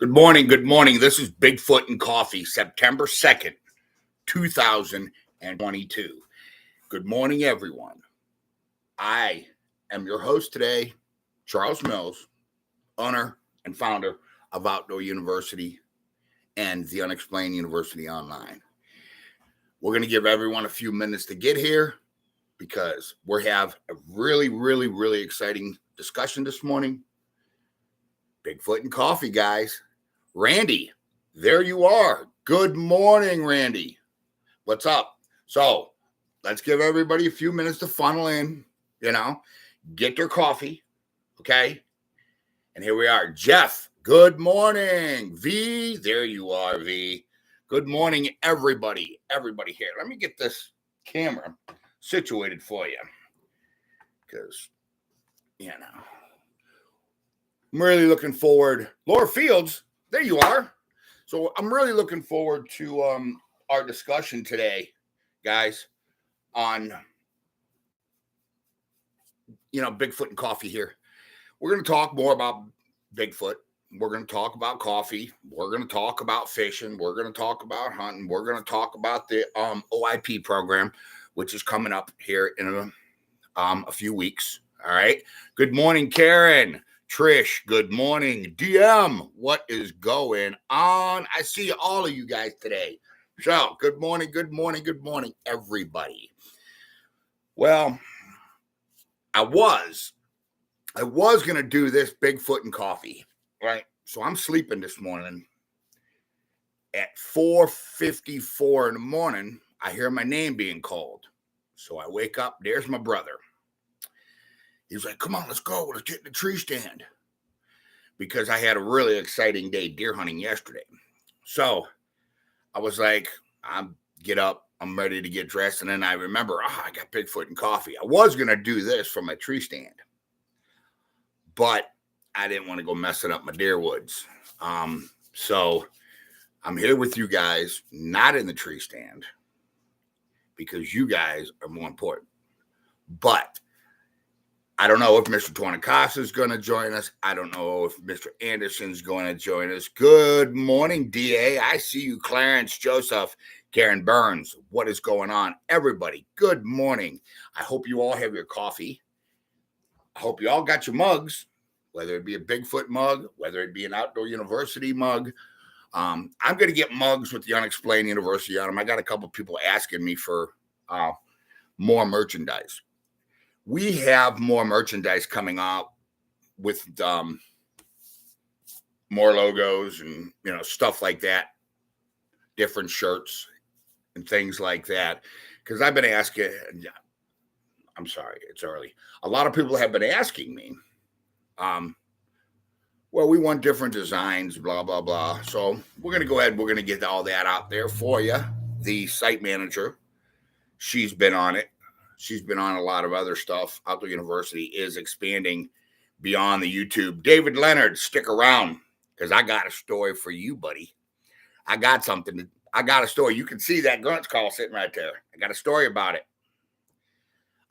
Good morning. Good morning. This is Bigfoot and Coffee, September 2nd, 2022. Good morning, everyone. I am your host today, Charles Mills, owner and founder of Outdoor University and the Unexplained University Online. We're going to give everyone a few minutes to get here because we have a really exciting discussion this morning. Bigfoot and Coffee, guys. Randy, there you are. Good morning, Randy. What's up? So let's give everybody a few minutes to funnel in, get their coffee, okay? And here we are. Jeff, good morning. V, there you are, V. Good morning, everybody. Everybody here. Let me get this camera situated for you because, I'm really looking forward. Laura Fields, there you are. So I'm really looking forward to our discussion today, guys, on, Bigfoot and Coffee here. We're going to talk more about Bigfoot. We're going to talk about coffee. We're going to talk about fishing. We're going to talk about hunting. We're going to talk about the OIP program, which is coming up here in a few weeks. All right. Good morning, Karen. Trish, good morning. DM, what is going on? I see all of you guys today. So, good morning, everybody. Well, I was going to do this Bigfoot and Coffee, right? So I'm sleeping this morning. At 4:54 in the morning, I hear my name being called. So I wake up. There's my brother. He's like, come on, let's go. Let's get in the tree stand. Because I had a really exciting day deer hunting yesterday. So I was like, get up. I'm ready to get dressed. And then I remember, I got Bigfoot and Coffee. I was going to do this from my tree stand. But I didn't want to go messing up my deer woods. So I'm here with you guys, not in the tree stand. Because you guys are more important. But I don't know if Mr. Tornicasa is going to join us. I don't know if Mr. Anderson's going to join us. Good morning, DA. I see you, Clarence, Joseph, Karen Burns. What is going on? Everybody, good morning. I hope you all have your coffee. I hope you all got your mugs, whether it be a Bigfoot mug, whether it be an Outdoor University mug. I'm going to get mugs with the Unexplained University on them. I got a couple people asking me for more merchandise. We have more merchandise coming out with more logos and, stuff like that, different shirts and things like that. Because I've been asking, I'm sorry, it's early. A lot of people have been asking me, well, we want different designs, blah, blah, blah. So we're going to go ahead. We're going to get all that out there for you. The site manager, she's been on it. She's been on a lot of other stuff. Outdoor University is expanding beyond the YouTube. David Leonard, stick around because I got a story for you, buddy. I got a story. You can see that grunt's call sitting right there. I got a story about it.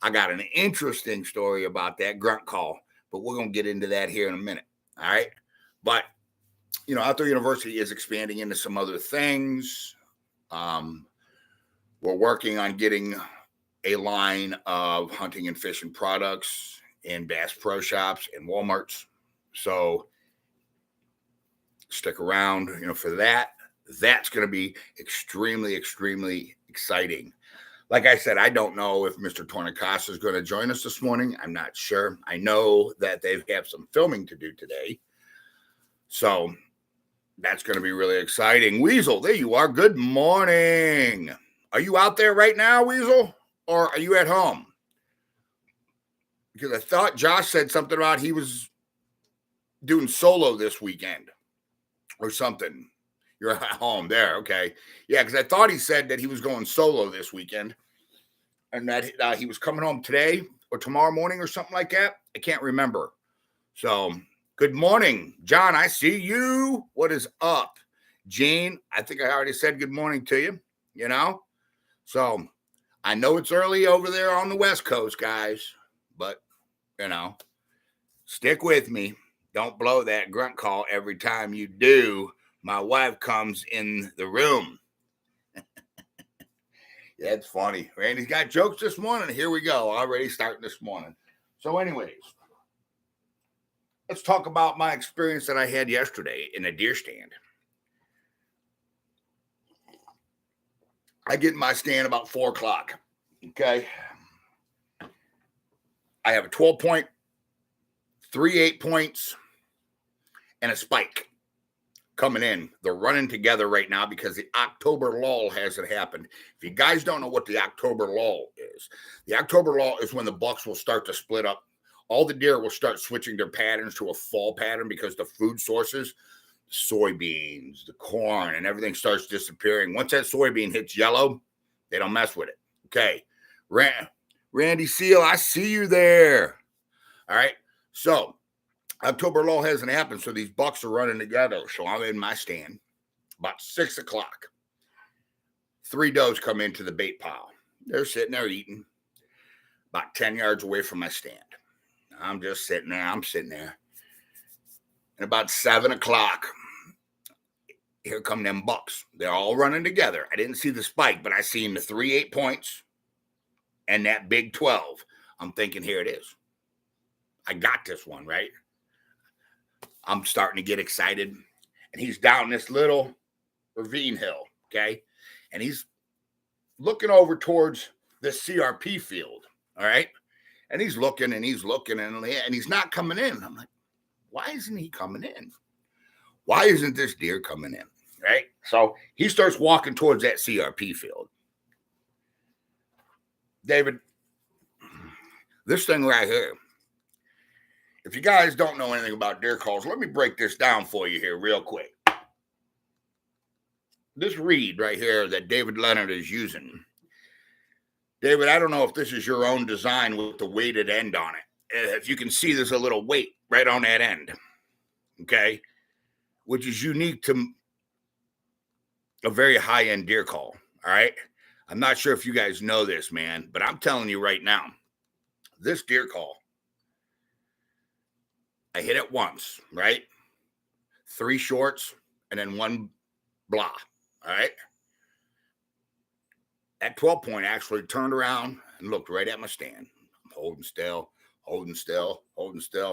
I got an interesting story about that grunt call, but we're going to get into that here in a minute. All right. But, Outdoor University is expanding into some other things. We're working on getting a line of hunting and fishing products in Bass Pro Shops and Walmarts. So stick around, for that. That's going to be extremely exciting. Like I said, I don't know if Mr. Tornicasa is going to join us this morning. I'm not sure. I know that they have some filming to do today. So that's going to be really exciting. Weasel, there you are. Good morning. Are you out there right now, Weasel? Or are you at home? Because I thought Josh said something about he was doing solo this weekend or something. You're at home there. Okay. Yeah, because I thought he said that he was going solo this weekend and that he was coming home today or tomorrow morning or something like that. I can't remember. So good morning, John. I see you. What is up? Jane, I think I already said good morning to you, So I know it's early over there on the West Coast, guys, but, stick with me. Don't blow that grunt call every time you do. My wife comes in the room. That's funny. Randy's got jokes this morning. Here we go. Already starting this morning. So anyways, let's talk about my experience that I had yesterday in a deer stand. I get in my stand about 4 o'clock. Okay. I have a 12 point, 3 8 points, and a spike coming in. They're running together right now because the October lull hasn't happened. If you guys don't know what the October lull is, the October lull is when the bucks will start to split up. All the deer will start switching their patterns to a fall pattern because the food sources, soybeans, the corn, and everything starts disappearing. Once that soybean hits yellow, they don't mess with it. Okay. Randy Seal, I see you there. All right. So October lull hasn't happened, so these bucks are running together. So I'm in my stand about 6 o'clock. 3 does come into the bait pile. They're sitting there eating about 10 yards away from my stand. I'm just sitting there. I'm sitting there. And about 7 o'clock, here come them bucks. They're all running together. I didn't see the spike, but I seen the 3 8 points and that big 12. I'm thinking, here it is. I got this one, right? I'm starting to get excited. And he's down this little ravine hill, okay? And he's looking over towards the CRP field, all right? And he's looking and he's looking and he's not coming in. I'm like, why isn't he coming in? Why isn't this deer coming in, right? So he starts walking towards that CRP field. David, this thing right here, if you guys don't know anything about deer calls, let me break this down for you here real quick. This reed right here that David Leonard is using. David, I don't know if this is your own design with the weighted end on it. If you can see, there's a little weight right on that end, okay, which is unique to a very high-end deer call, all right? I'm not sure if you guys know this, man, but I'm telling you right now, this deer call, I hit it once, right? 3 shorts and then 1 blah, all right? That 12 point actually turned around and looked right at my stand. I'm holding still,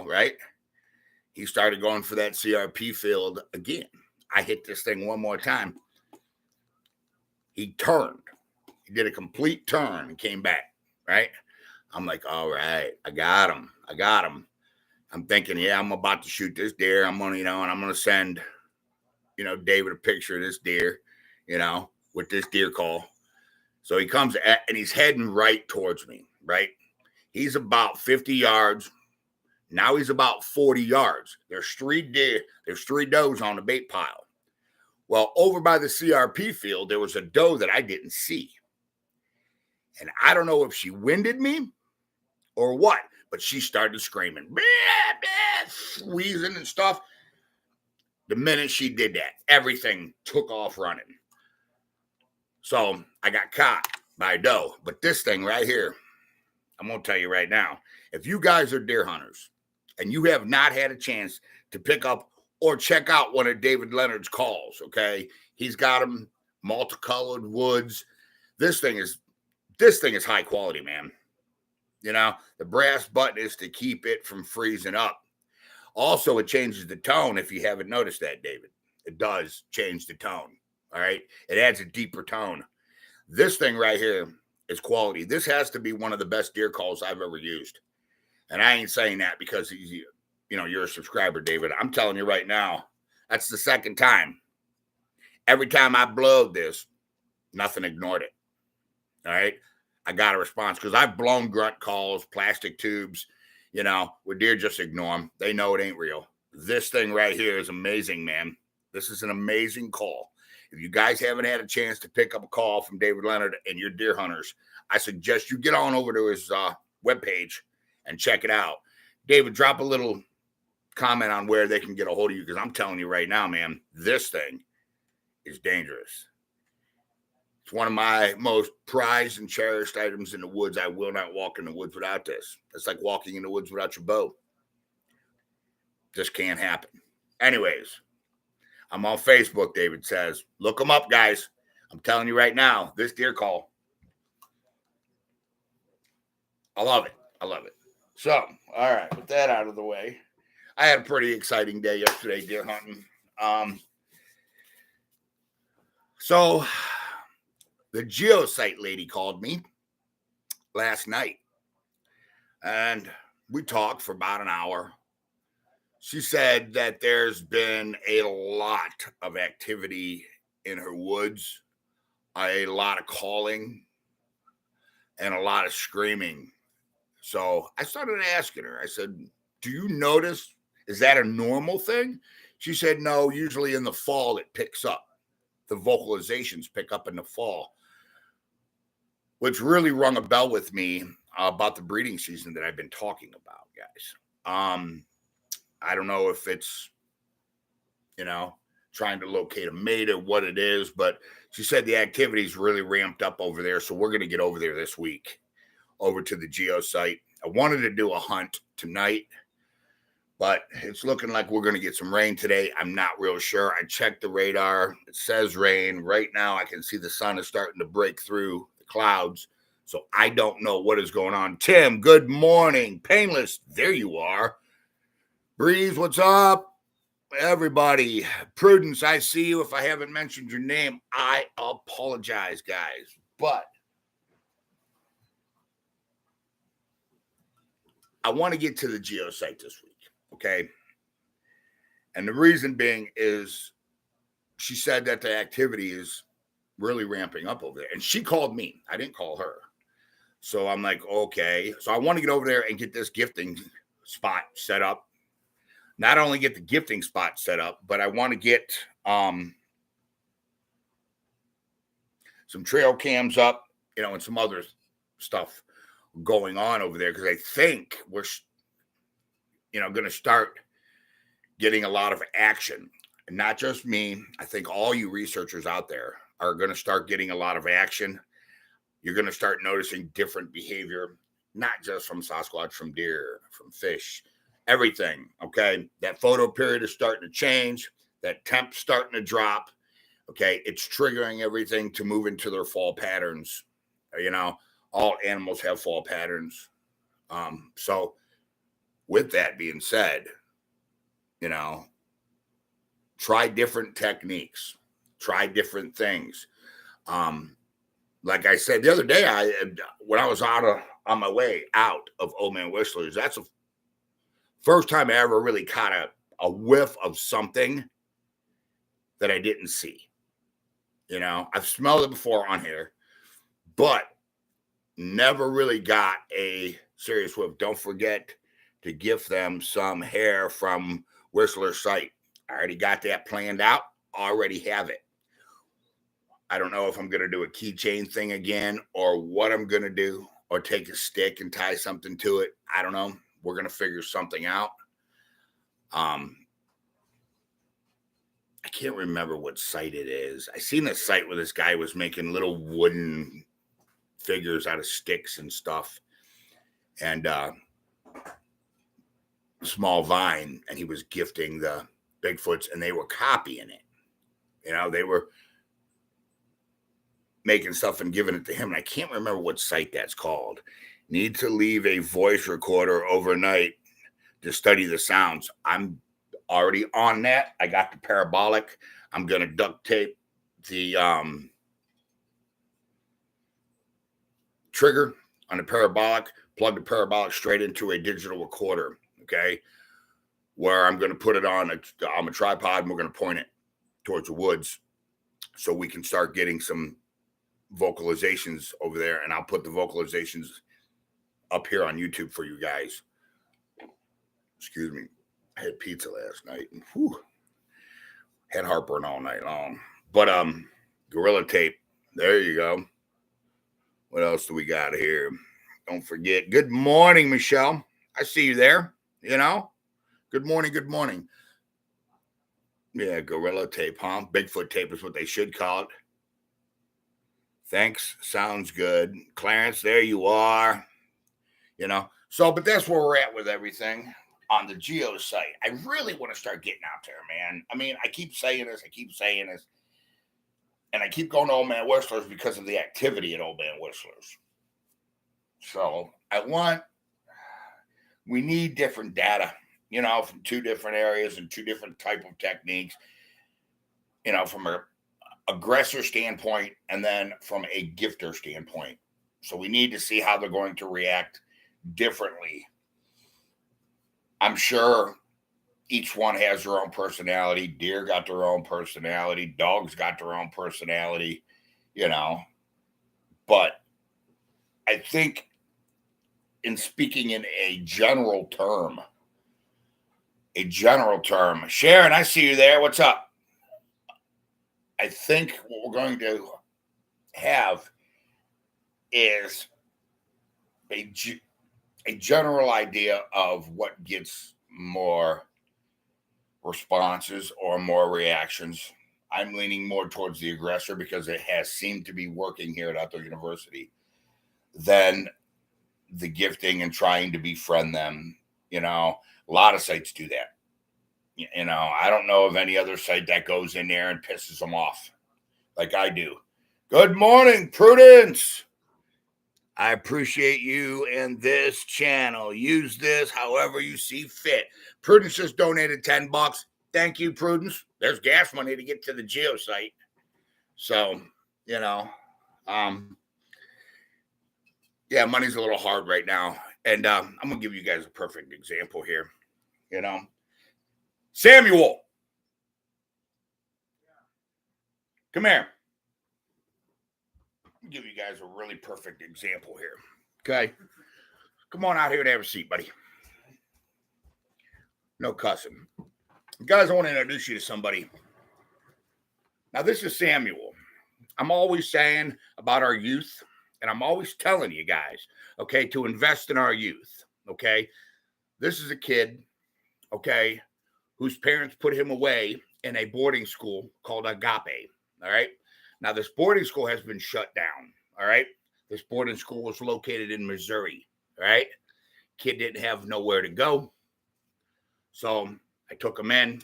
right? He started going for that CRP field again. I hit this thing one more time. He turned. He did a complete turn and came back, right? I'm like, all right, I got him. I'm thinking, yeah, I'm about to shoot this deer. I'm going to, and I'm going to send, David a picture of this deer, with this deer call. So he comes and he's heading right towards me, right? He's about 50 yards. Now he's about 40 yards. There's 3 deer. There's 3 does on the bait pile. Well, over by the CRP field, there was a doe that I didn't see. And I don't know if she winded me or what, but she started screaming, wheezing and stuff. The minute she did that, everything took off running. So I got caught by a doe. But this thing right here, I'm going to tell you right now, if you guys are deer hunters and you have not had a chance to pick up or check out one of David Leonard's calls, okay? He's got them multicolored woods. This thing is high quality, man. The brass button is to keep it from freezing up. Also, it changes the tone if you haven't noticed that, David. It does change the tone, all right? It adds a deeper tone. This thing right here is quality. This has to be one of the best deer calls I've ever used. And I ain't saying that because you're a subscriber, David. I'm telling you right now, that's the second time. Every time I blowed this, nothing ignored it. All right? I got a response because I've blown grunt calls, plastic tubes, where deer just ignore them. They know it ain't real. This thing right here is amazing, man. This is an amazing call. If you guys haven't had a chance to pick up a call from David Leonard and you're deer hunters, I suggest you get on over to his webpage and check it out. David, drop a little comment on where they can get a hold of you because I'm telling you right now, man, this thing is dangerous. It's one of my most prized and cherished items in the woods. I will not walk in the woods without this. It's like walking in the woods without your bow. Just can't happen. Anyways, I'm on Facebook, David says. Look them up, guys. I'm telling you right now, this deer call. I love it. I love it. So, all right, with that out of the way, I had a pretty exciting day yesterday deer hunting. So the Geosite lady called me last night, and we talked for about an hour. She said that there's been a lot of activity in her woods, a lot of calling, and a lot of screaming. So I started asking her, I said, do you notice, is that a normal thing? She said, no, usually in the fall it picks up. The vocalizations pick up in the fall, which really rung a bell with me about the breeding season that I've been talking about, guys. I don't know if it's, trying to locate a mate or what it is, but she said the activity's really ramped up over there. So we're going to get over there this week, over to the Geosite. I wanted to do a hunt tonight, but it's looking like we're going to get some rain today. I'm not real sure. I checked the radar. It says rain. Right now, I can see the sun is starting to break through the clouds. So I don't know what is going on. Tim, good morning. Painless, there you are. Breeze, what's up? Everybody, Prudence, I see you. If I haven't mentioned your name, I apologize, guys. But I want to get to the Geosite this week, okay? And the reason being is she said that the activity is really ramping up over there. And she called me. I didn't call her. So I'm like, okay. So I want to get over there and get this gifting spot set up. Not only get the gifting spot set up, but I want to get some trail cams up, and some other stuff going on over there, because I think we're, going to start getting a lot of action. And not just me. I think all you researchers out there are going to start getting a lot of action. You're going to start noticing different behavior, not just from Sasquatch, from deer, from fish, everything. Okay. That photo period is starting to change. That temp's starting to drop. Okay. It's triggering everything to move into their fall patterns. All animals have fall patterns. So with that being said, try different techniques, try different things. Like I said the other day, when I was on my way out of Old Man Whistler's, that's the first time I ever really caught a whiff of something that I didn't see. I've smelled it before on here, but never really got a serious whiff. Don't forget to gift them some hair from Whistler's site. I already got that planned out. Already have it. I don't know if I'm going to do a keychain thing again or what I'm going to do, or take a stick and tie something to it. I don't know. We're going to figure something out. I can't remember what site it is. I seen a site where this guy was making little wooden figures out of sticks and stuff, and small vine, and he was gifting the Bigfoots, and they were copying it. They were making stuff and giving it to him. And I can't remember what site that's called. Need to leave a voice recorder overnight to study the sounds. I'm already on that. I got the parabolic. I'm going to duct tape the trigger on the parabolic, plug the parabolic straight into a digital recorder, okay, where I'm going to put it on a tripod, and we're going to point it towards the woods so we can start getting some vocalizations over there, and I'll put the vocalizations up here on YouTube for you guys. Excuse me. I had pizza last night, and had heartburn all night long. But Gorilla Tape, there you go. What else do we got here? Don't forget. Good morning, Michelle. I see you there. Good morning. Good morning. Yeah, Gorilla Tape, huh? Bigfoot tape is what they should call it. Thanks. Sounds good. Clarence, there you are. But that's where we're at with everything. on the Geosite. I really want to start getting out there, man. I mean, I keep saying this, and I keep going to Old Man Whistler's because of the activity at Old Man Whistler's. So we need different data, from two different areas and two different type of techniques, from a aggressor standpoint and then from a gifter standpoint. So we need to see how they're going to react differently. I'm sure each one has their own personality. Deer got their own personality. Dogs got their own personality, But I think in speaking in a general term, Sharon, I see you there. What's up? I think what we're going to have is a general idea of what gets more responses or more reactions. I'm leaning more towards the aggressor because it has seemed to be working here at Outdoor University than the gifting and trying to befriend them. A lot of sites do that. I don't know of any other site that goes in there and pisses them off like I do. Good morning, Prudence. I appreciate you and this channel. Use this however you see fit. Prudence just donated $10. Thank you, Prudence. There's gas money to get to the Geosite. So, yeah, money's a little hard right now. And I'm going to give you guys a perfect example here. Samuel. Come here. I'll give you guys a really perfect example here. Okay. Come on out here and have a seat, buddy. No cussing. Guys, I want to introduce you to somebody. Now, this is Samuel. I'm always saying about our youth, and I'm always telling you guys, okay, to invest in our youth, okay? This is a kid, okay, whose parents put him away in a boarding school called Agape, all right? Now, this boarding school has been shut down, all right? This boarding school was located in Missouri, all right? Kid didn't have nowhere to go. So I took him in.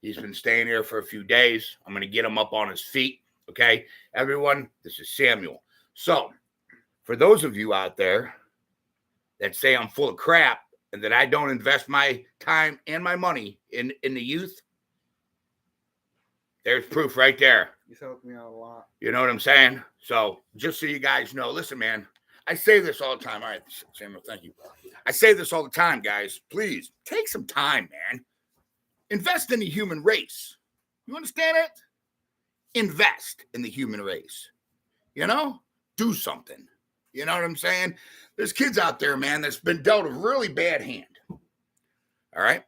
He's been staying here for a few days. I'm going to get him up on his feet, okay? Everyone, this is Samuel. So for those of you out there that say I'm full of crap and that I don't invest my time and my money in the youth, there's proof right there. You've helped me out a lot. You know what I'm saying? So just so you guys know, listen, man, I say this all the time. All right, Samuel, thank you. I say this all the time, guys. Please take some time, man. Invest in the human race. You understand it? Invest in the human race. Do something. You know what I'm saying? There's kids out there, man, that's been dealt a really bad hand. All right?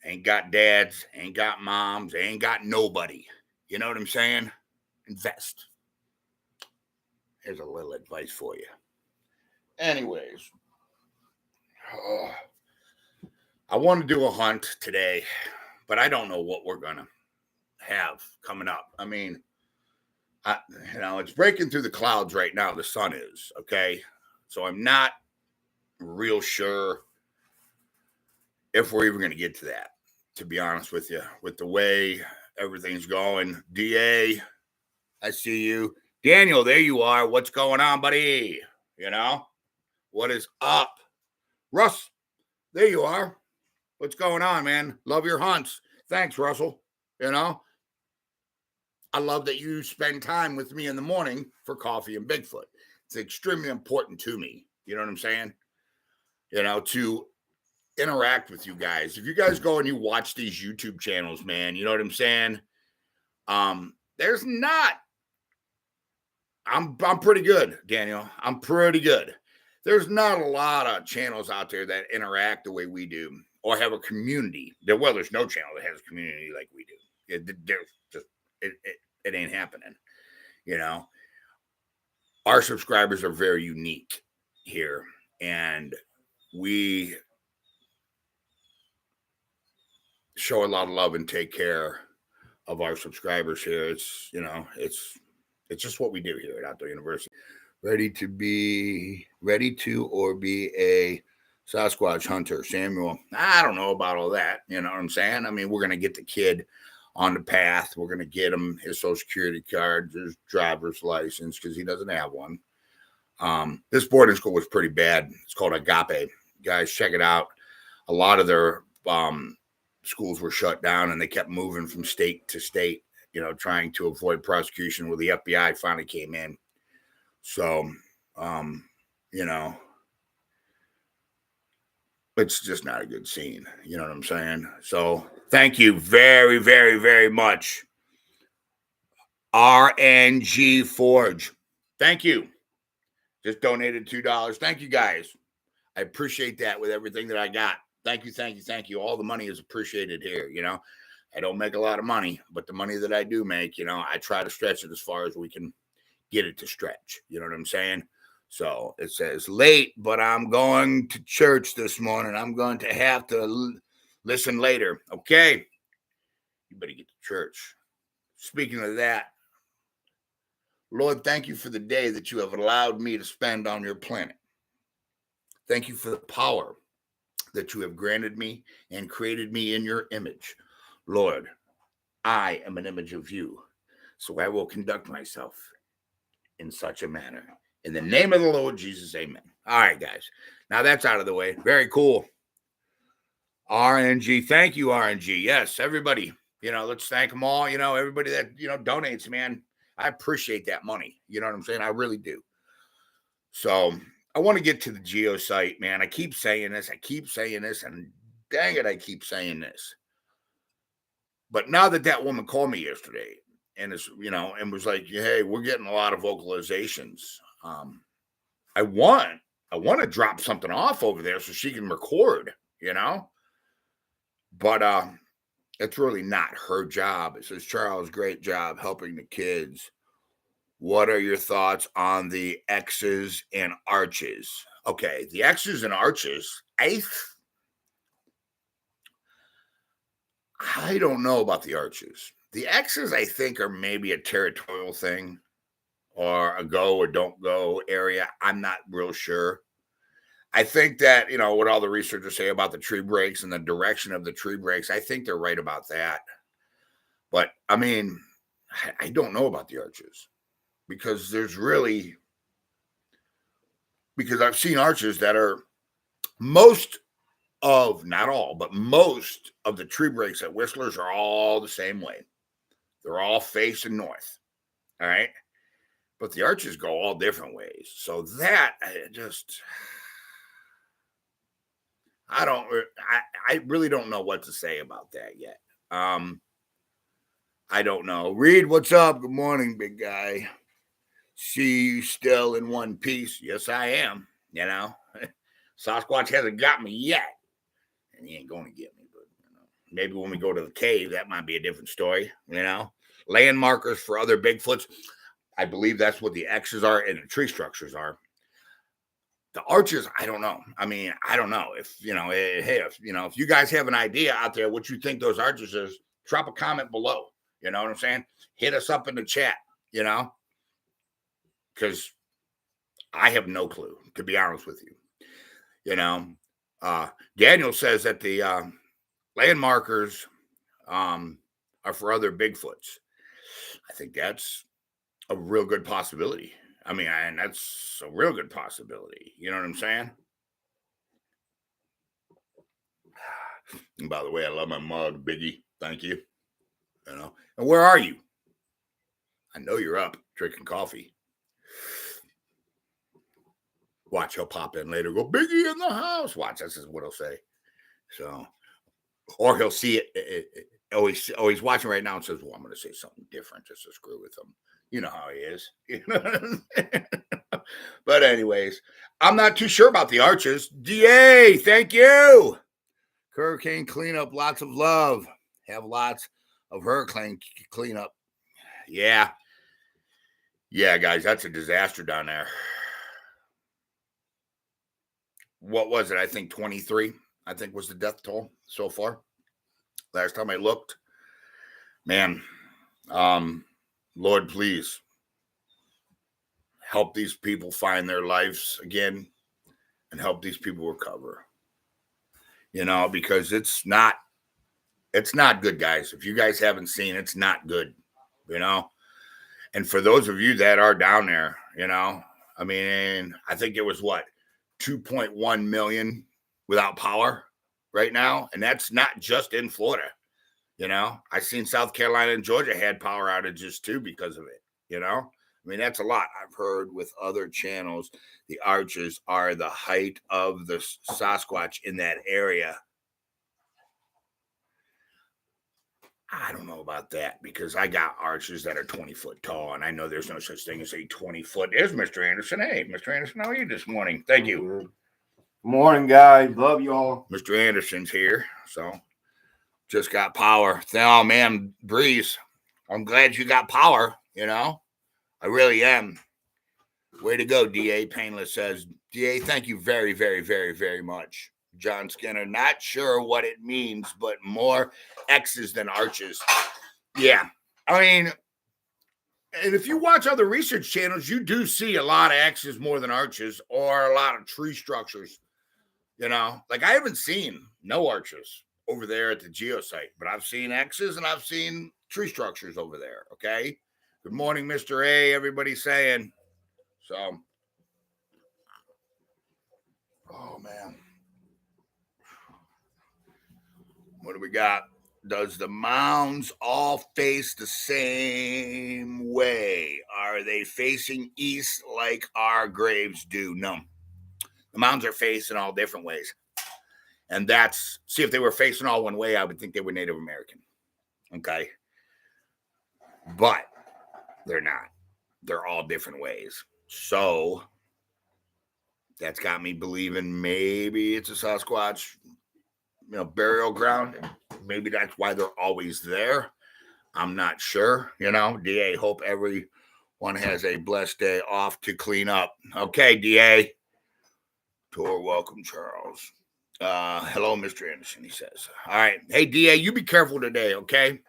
Ain't got dads, ain't got moms, ain't got nobody. You know what I'm saying? Invest. Here's a little advice for you. Anyways, I want to do a hunt today, but I don't know what we're going to have coming up. I mean, it's breaking through the clouds right now. The sun is, okay? So I'm not real sure if we're even going to get to that, to be honest with you, with the way everything's going. DA, I see you. Daniel, there you are. What's going on, buddy? What is up? Russ, there you are. What's going on, man? Love your hunts. Thanks, Russell. I love that you spend time with me in the morning for coffee and Bigfoot. It's extremely important to me. You know what I'm saying? To interact with you guys. If you guys go and you watch these YouTube channels, man, you know what I'm saying? There's not. I'm pretty good, Daniel. I'm pretty good. There's not a lot of channels out there that interact the way we do or have a community. There's no channel that has a community like we do. It ain't happening. Our subscribers are very unique here, and we show a lot of love and take care of our subscribers here. It's just what we do here at Outdoor University. Ready to be a Sasquatch hunter, Samuel. I don't know about all that. You know what I'm saying? I mean, we're going to get the kid on the path. We're going to get him his social security card, his driver's license, because he doesn't have one. This boarding school was pretty bad. It's called Agape. Guys, check it out. A lot of their schools were shut down, and they kept moving from state to state, you know, trying to avoid prosecution. Well, the FBI finally came in. So, you know, it's just not a good scene. You know what I'm saying? So thank you very, very, very much. RNG Forge. Thank you. Just donated $2. Thank you, guys. I appreciate that with everything that I got. Thank you, thank you, thank you. All the money is appreciated here. You know, I don't make a lot of money, but the money that I do make, you know, I try to stretch it as far as we can get it to stretch. You know what I'm saying? So it says late, but I'm going to church this morning. I'm going to have to listen later. Okay. You better get to church. Speaking of that, Lord, thank you for the day that you have allowed me to spend on your planet. Thank you for the power that you have granted me and created me in your image. Lord, I am an image of you, so I will conduct myself in such a manner. In the name of the Lord Jesus, amen. All right, guys. Now that's out of the way. Very cool. RNG. Thank you, RNG. Yes, everybody. You know, let's thank them all. You know, everybody that, you know, donates, man. I appreciate that money. You know what I'm saying? I really do. So I want to get to the Geosite, man. I keep saying this. And dang it, I keep saying this. But now that woman called me yesterday and is, you know, and was like, hey, we're getting a lot of vocalizations. I want to drop something off over there so she can record, you know. But it's really not her job. It says, Charles, great job helping the kids. What are your thoughts on the X's and arches? Okay, the X's and arches. I don't know about the arches. The X's, I think, are maybe a territorial thing or a go or don't go area. I'm not real sure. I think that, you know, what all the researchers say about the tree breaks and the direction of the tree breaks, I think they're right about that. But, I mean, I don't know about the arches because I've seen arches that are most of, not all, but most of the tree breaks at Whistler's are all the same way. They're all facing north. All right. But the arches go all different ways. So that I really don't know what to say about that yet. I don't know. Reed, what's up? Good morning, big guy. See you still in one piece. Yes, I am. You know, Sasquatch hasn't got me yet. And he ain't going to get me. But, you know, maybe when we go to the cave, that might be a different story. You know, land markers for other Bigfoots. I believe that's what the X's are and the tree structures are. The arches, I don't know. I mean, I don't know if, you know, hey, if you guys have an idea out there what you think those arches is, drop a comment below. You know what I'm saying? Hit us up in the chat, you know, because I have no clue, to be honest with you. You know, Daniel says that the land markers are for other Bigfoots. I think that's a real good possibility. I mean, and that's a real good possibility. You know what I'm saying? And by the way, I love my mug, Biggie. Thank you. You know, and where are you? I know you're up drinking coffee. Watch, he'll pop in later. Go, Biggie in the house. Watch, this is what he'll say. So, or he'll see it. He's watching right now and says, well, I'm going to say something different just to screw with him. You know how he is. You know what I'm saying? But anyways, I'm not too sure about the arches. DA, thank you. Hurricane cleanup, lots of love. Have lots of hurricane cleanup. Yeah. Yeah, guys, that's a disaster down there. What was it? I think 23, I think was the death toll so far. Last time I looked. Man, Lord, please help these people find their lives again and help these people recover. because it's not good, guys. If you guys haven't seen, it's not good, And for those of you that are down there, I mean, I think it was 2.1 million without power right now. And that's not just in Florida. I've seen South Carolina and Georgia had power outages too because of it, I mean, that's a lot. I've heard with other channels, the arches are the height of the Sasquatch in that area. I don't know about that because I got arches that are 20 foot tall, and I know there's no such thing as a 20 foot. There's Mr. Anderson. Hey, Mr. Anderson, how are you this morning? Thank you. Good morning, guys. Love y'all. Mr. Anderson's here, so just got power. Oh, man, Breeze, I'm glad you got power, I really am. Way to go, D.A. Painless says. D.A., thank you very, very, very, very much. John Skinner, not sure what it means, but more X's than arches. Yeah. I mean, and if you watch other research channels, you do see a lot of X's more than arches or a lot of tree structures. Like I haven't seen no arches over there at the Geosite, but I've seen X's and I've seen tree structures over there. Okay. Good morning, Mr. A. Everybody's saying. So, oh man. What do we got? Does the mounds all face the same way? Are they facing east like our graves do? No. The mounds are facing all different ways. And see, if they were facing all one way, I would think they were Native American. Okay. But they're not. They're all different ways. So that's got me believing maybe it's a Sasquatch, burial ground. Maybe that's why they're always there. I'm not sure. DA, hope everyone has a blessed day off to clean up. Okay, DA. Tour, welcome, Charles. Hello, Mr. Anderson, he says. All right. Hey, DA, you be careful today, okay?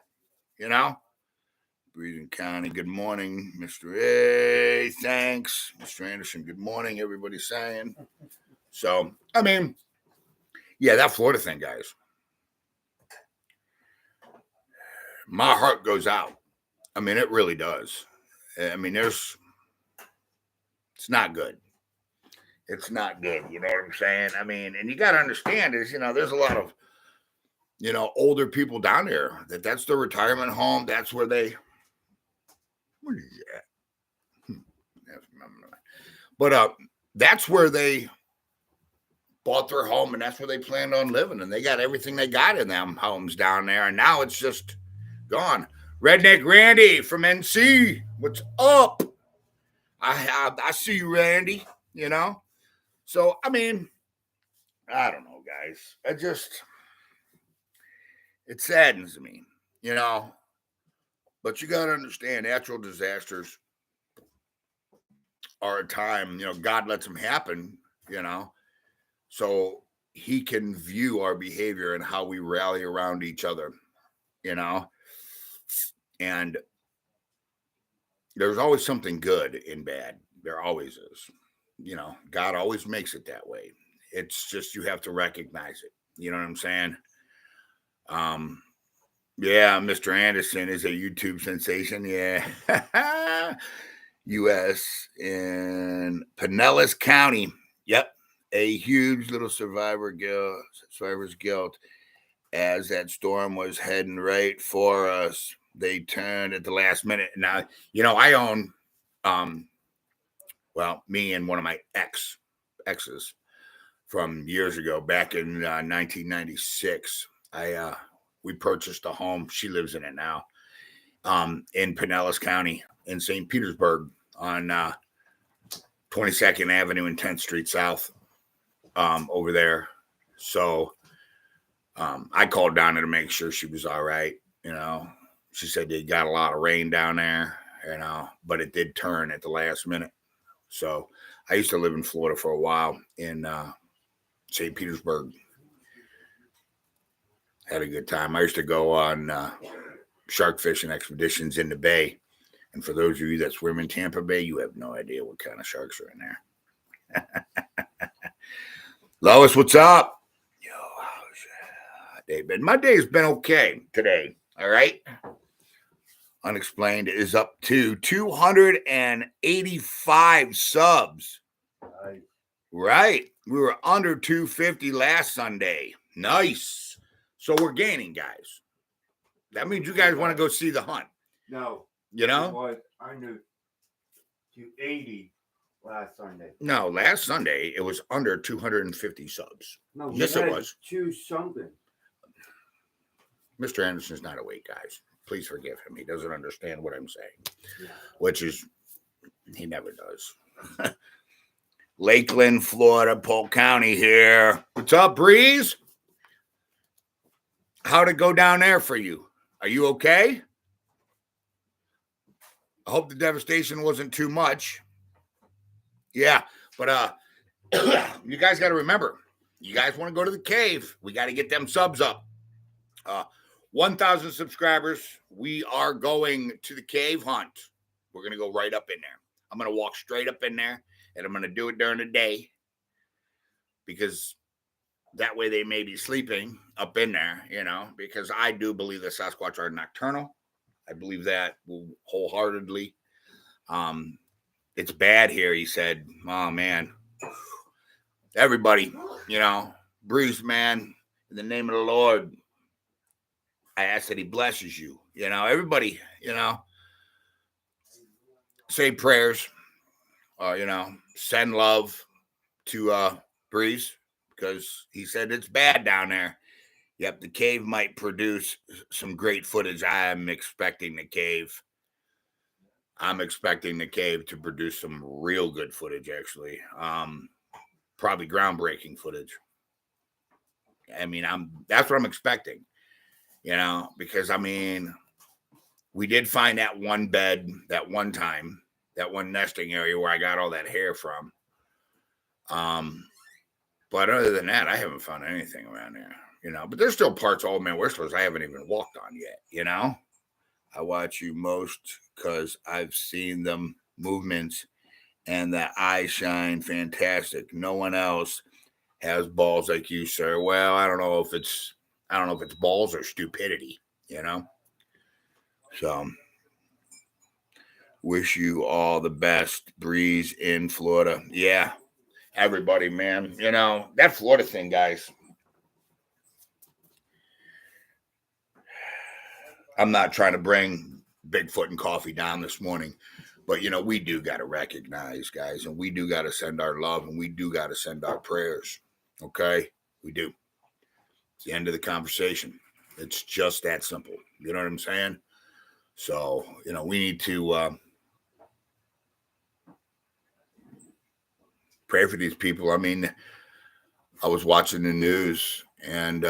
Breathing County, good morning, Mr. A. Thanks. Mr. Anderson, good morning, everybody's saying. So, I mean, yeah, that Florida thing, guys. My heart goes out. I mean, it really does. I mean, it's not good. It's not good. You know what I'm saying? I mean, and you got to understand is, there's a lot of, older people down there that's their retirement home. That's where what is that? But that's where they bought their home and that's where they planned on living. And they got everything they got in them homes down there. And now it's just gone. Redneck Randy from NC. What's up? I see you, Randy, So, I mean, I don't know, guys. It saddens me, But you got to understand, natural disasters are a time, God lets them happen, so he can view our behavior and how we rally around each other, and there's always something good in bad. There always is, God always makes it that way. It's just, you have to recognize it. You know what I'm saying? Yeah, Mr. Anderson is a YouTube sensation. Yeah. U.S. in Pinellas County. Yep. A huge little survivor's guilt as that storm was heading right for us. They turned at the last minute. Now, I own, me and one of my exes from years ago, back in 1996, we purchased a home. She lives in it now, in Pinellas County in St. Petersburg on 22nd Avenue and 10th Street South, over there. So I called down there to make sure she was all right. She said they got a lot of rain down there, but it did turn at the last minute. So I used to live in Florida for a while in St. Petersburg. Had a good time. I used to go on shark fishing expeditions in the bay. And for those of you that swim in Tampa Bay, you have no idea what kind of sharks are in there. Lois, what's up? Yo, how's day been? My day has been okay today. All right. Unexplained is up to 285 subs. Right. We were under 250 last Sunday. Nice. So we're gaining, guys. That means you guys want to go see the hunt. No. You know? It was under 280 last Sunday. No, last Sunday it was under 250 subs. No, yes, it was. 2-something. Mr. Anderson's not awake, guys. Please forgive him. He doesn't understand what I'm saying, Yeah. which is, he never does. Lakeland, Florida, Polk County here. What's up, Breeze? How'd it go down there for you? Are you okay? I hope the devastation wasn't too much. Yeah, but you guys got to remember, you guys want to go to the cave, we got to get them subs up. 1,000 subscribers, we are going to the cave hunt. We're going to go right up in there. I'm going to walk straight up in there, and I'm going to do it during the day because that way they may be sleeping up in there, you know, because I do believe that Sasquatch are nocturnal. I believe that wholeheartedly. It's bad here, he said. Oh, man. Everybody, you know, Breeze, man, in the name of the Lord, I ask that he blesses you. You know, everybody, you know, say prayers, you know, send love to Breeze because he said it's bad down there. Yep, the cave might produce some great footage. I'm expecting the cave to produce some real good footage, actually. Probably groundbreaking footage. I mean, that's what I'm expecting, you know, because I mean, we did find that one bed that one time, that one nesting area where I got all that hair from. But other than that, I haven't found anything around there, you know, but there's still parts of Old Man Whistler's I haven't even walked on yet, you know. I watch you most because I've seen them movements and the eyes shine fantastic. No one else has balls like you, sir. Well, I don't know if it's balls or stupidity, you know. So wish you all the best, Breeze in Florida. Yeah, everybody, man. You know, that Florida thing, guys. I'm not trying to bring Bigfoot and coffee down this morning, but, you know, we do got to recognize, guys, and we do got to send our love and we do got to send our prayers. Okay? We do. It's the end of the conversation. It's just that simple. You know what I'm saying? So, you know, we need to pray for these people. I mean, I was watching the news and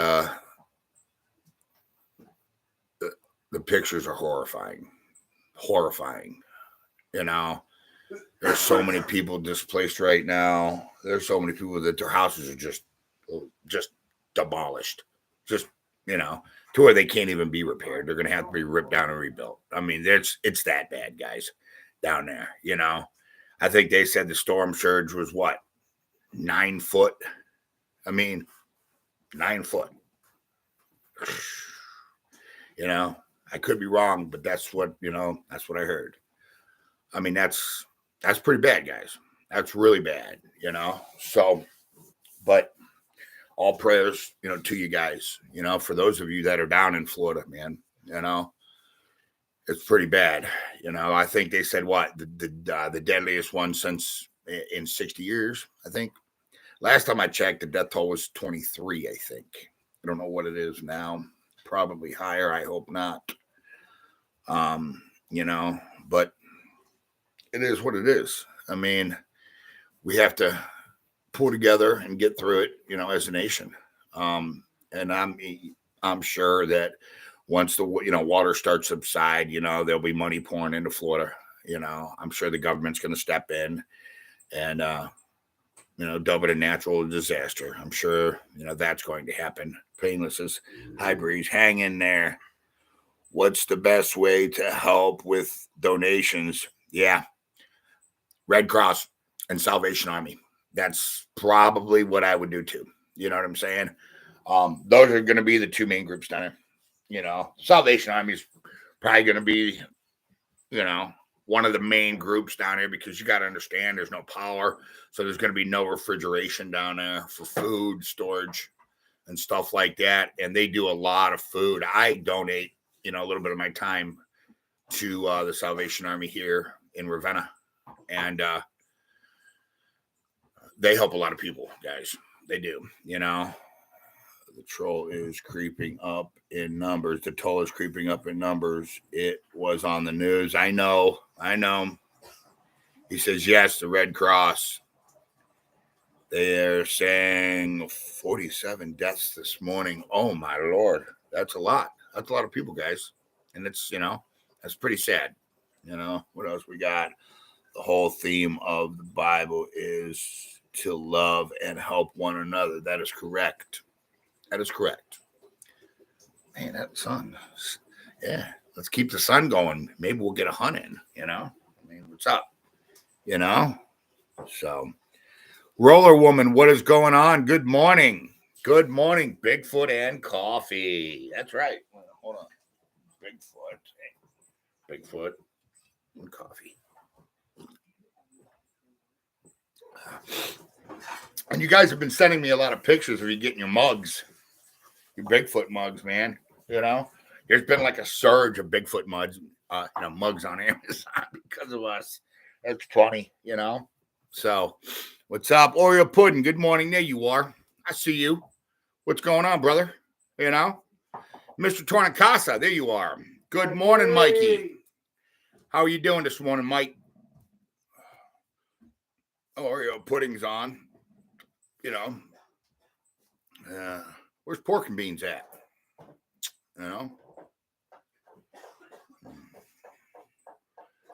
the pictures are horrifying. You know, there's so many people displaced right now. There's so many people that their houses are just demolished, just, you know, to where they can't even be repaired. They're going to have to be ripped down and rebuilt. I mean, it's that bad, guys, down there, you know. I think they said the storm surge was what, 9 foot? I mean, 9 foot. You know, I could be wrong, but that's what, you know, that's what I heard. I mean, that's pretty bad, guys. That's really bad, you know. So, but all prayers, you know, to you guys, you know, for those of you that are down in Florida, man, you know, it's pretty bad. You know, I think they said what the deadliest one since in 60 years, I think. Last time I checked, the death toll was 23, I think. I don't know what it is now. Probably higher. I hope not. You know, but it is what it is. I mean, we have to pull together and get through it, you know, as a nation. And I'm sure that once the, you know, water starts to subside, you know, there'll be money pouring into Florida. You know, I'm sure the government's going to step in and, you know, dub it a natural disaster. I'm sure, you know, that's going to happen. Painless says, hi, Breeze, hang in there. What's the best way to help with donations? Yeah. Red Cross and Salvation Army. That's probably what I would do too. You know what I'm saying? Those are going to be the two main groups down there. You know, Salvation Army is probably going to be, you know, one of the main groups down here because you got to understand there's no power. So there's going to be no refrigeration down there for food storage and stuff like that. And they do a lot of food. I donate, you know, a little bit of my time to the Salvation Army here in Ravenna. And they help a lot of people, guys. They do, you know. The troll is creeping up in numbers. The toll is creeping up in numbers. It was on the news. I know. He says, yes, the Red Cross. They're saying 47 deaths this morning. Oh, my Lord. That's a lot. That's a lot of people, guys. And it's, you know, that's pretty sad. You know, what else we got? The whole theme of the Bible is to love and help one another. That is correct. That is correct. Man, that sun. Yeah, let's keep the sun going. Maybe we'll get a hunt in, you know? I mean, what's up? You know? So, Roller Woman, what is going on? Good morning. Good morning, Bigfoot and coffee. That's right. Hold on. Bigfoot and coffee. And you guys have been sending me a lot of pictures of you getting your mugs. Your Bigfoot mugs, man. You know, there's been like a surge of Bigfoot mugs, mugs on Amazon because of us. That's funny, you know. So, what's up, Oreo Pudding? Good morning. There you are. I see you. What's going on, brother? You know, Mr. Tornicasa. There you are. Good morning, Mikey. How are you doing this morning, Mike? Oreo Pudding's on. You know. Where's Pork and Beans at? You know?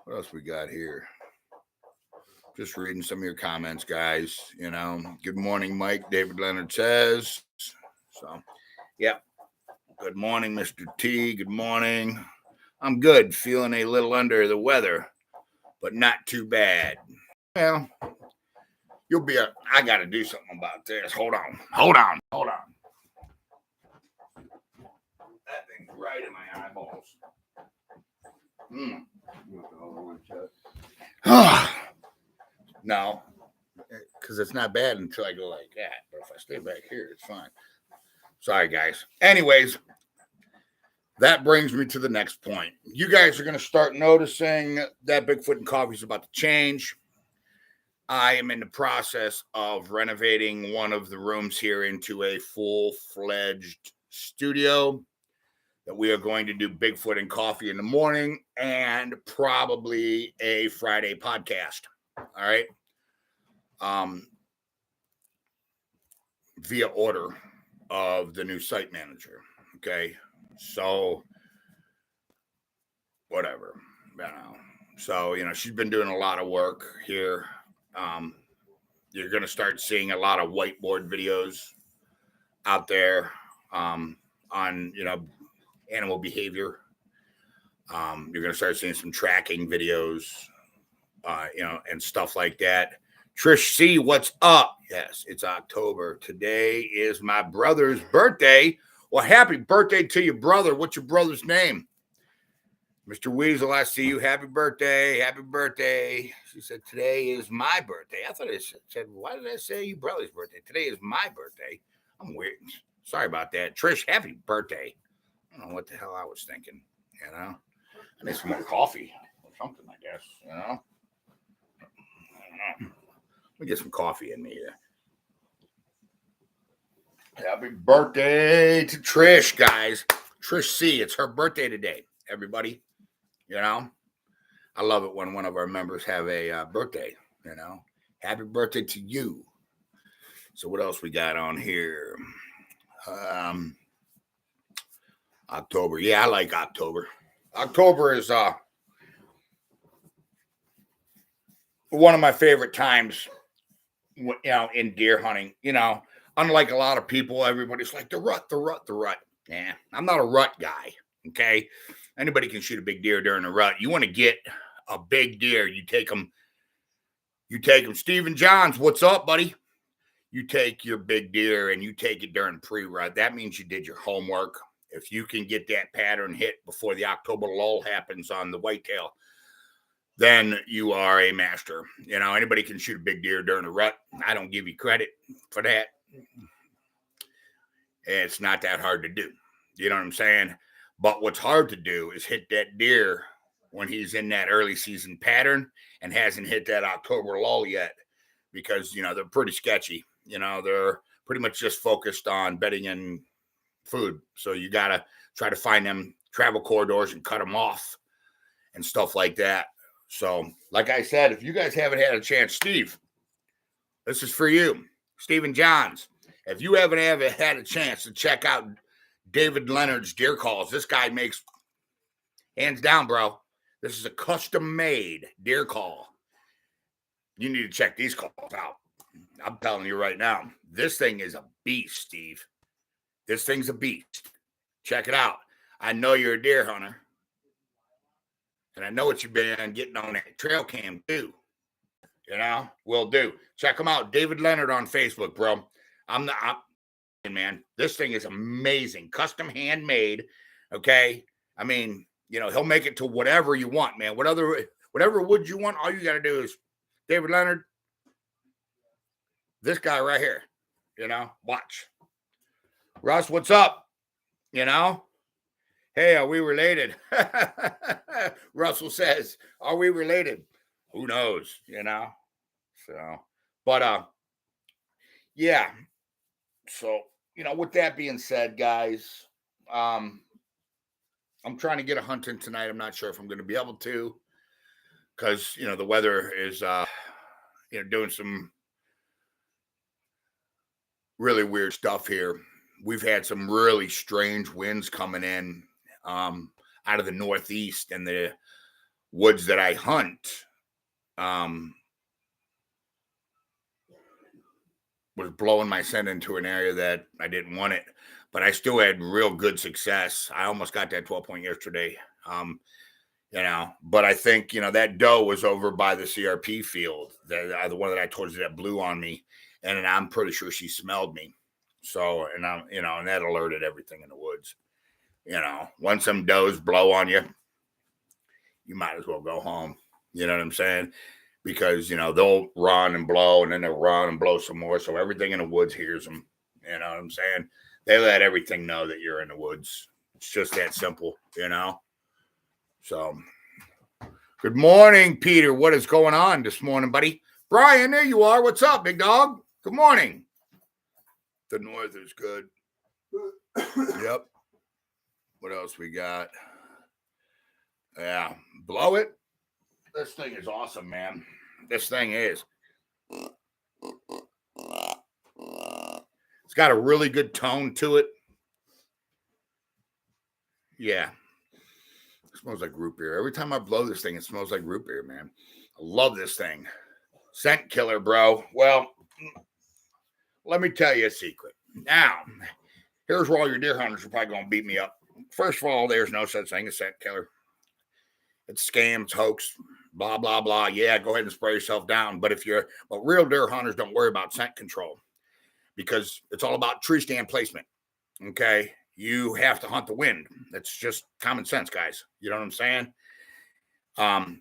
What else we got here? Just reading some of your comments, guys. You know, good morning, Mike. David Leonard says. So, yeah. Good morning, Mr. T. Good morning. I'm good. Feeling a little under the weather, but not too bad. Well, I got to do something about this. Hold on. That thing's right in my eyeballs. No, because it's not bad until I go like that. But if I stay back here, it's fine. Sorry, guys. Anyways, that brings me to the next point. You guys are going to start noticing that Bigfoot and Coffee is about to change. I am in the process of renovating one of the rooms here into a full-fledged studio that we are going to do Bigfoot and Coffee in the morning and probably a Friday podcast. All right. Via order of the new site manager. Okay. So whatever, you know. So, you know, she's been doing a lot of work here. You're going to start seeing a lot of whiteboard videos out there on, you know, animal behavior. You're going to start seeing some tracking videos, you know, and stuff like that. Trish C, what's up? Yes, it's October. Today is my brother's birthday. Well, happy birthday to your brother. What's your brother's name? Mr. Weasel, I see you. Happy birthday. Happy birthday. She said, today is my birthday. I thought it said, why did I say your brother's birthday? Today is my birthday. I'm weird. Sorry about that. Trish, happy birthday. I don't know what the hell I was thinking, you know. I need some more coffee or something, I guess, you know. Let me get some coffee in me here. Happy birthday to Trish, guys. Trish C, it's her birthday today, everybody. You know, I love it when one of our members have a birthday, you know. Happy birthday to you. So what else we got on here? October. Yeah, I like October. October is one of my favorite times, you know, in deer hunting. You know, unlike a lot of people, everybody's like the rut. Yeah, I'm not a rut guy. Okay, anybody can shoot a big deer during the rut. You want to get a big deer, you take them. Stephen Johns, what's up, buddy? you take your big deer and you take it during pre-rut. That means you did your homework. If you can get that pattern hit before the October lull happens on the whitetail, then you are a master. You know, anybody can shoot a big deer during a rut. I don't give you credit for that. It's not that hard to do. You know what I'm saying? But what's hard to do is hit that deer when he's in that early season pattern and hasn't hit that October lull yet, because, you know, they're pretty sketchy. You know, they're pretty much just focused on bedding and food. So you got to try to find them travel corridors and cut them off and stuff like that. So, like I said, if you guys haven't had a chance, Steve, this is for you. Stephen Johns, if you haven't had a chance to check out David Leonard's deer calls, this guy makes, hands down, bro, this is a custom-made deer call. You need to check these calls out. I'm telling you right now, this thing is a beast, Steve. This thing's a beast. Check it out. I know you're a deer hunter. And I know what you've been getting on that trail cam too. You know, will do. Check them out. David Leonard on Facebook, bro. Man, this thing is amazing. Custom handmade. Okay. I mean, you know, he'll make it to whatever you want, man. Whatever wood you want, all you got to do is David Leonard, this guy right here, you know, watch. Russ, what's up? You know? Hey, are we related? Russell says, are we related? Who knows, you know? So, but, yeah. So, you know, with that being said, guys, I'm trying to get a hunt in tonight. I'm not sure if I'm going to be able to, because, you know, the weather is, you know, doing some really weird stuff here. We've had some really strange winds coming in out of the northeast, and the woods that I hunt was blowing my scent into an area that I didn't want it, but I still had real good success. I almost got that 12-point yesterday, you know, but I think, you know, that doe was over by the CRP field, the one that I told you that blew on me, and I'm pretty sure she smelled me. So, and I'm, you know, and that alerted everything in the woods. You know, once some does blow on you, you might as well go home. You know what I'm saying? Because, you know, they'll run and blow, and then they'll run and blow some more. So everything in the woods hears them. You know what I'm saying? They let everything know that you're in the woods. It's just that simple, you know? So, good morning, Peter. What is going on this morning, buddy? Brian, there you are. What's up, big dog? Good morning. The north is good. Yep. What else we got? Yeah, blow it. This thing is awesome, man. This thing is. It's got a really good tone to it. Yeah. It smells like root beer. Every time I blow this thing, it smells like root beer, man. I love this thing. Scent killer, bro. Well, let me tell you a secret. Now, here's where all your deer hunters are probably going to beat me up. First of all, there's no such thing as scent killer. It's scam, it's hoax, blah, blah, blah. Yeah, go ahead and spray yourself down. But real deer hunters don't worry about scent control, because it's all about tree stand placement. Okay. You have to hunt the wind. That's just common sense, guys. You know what I'm saying?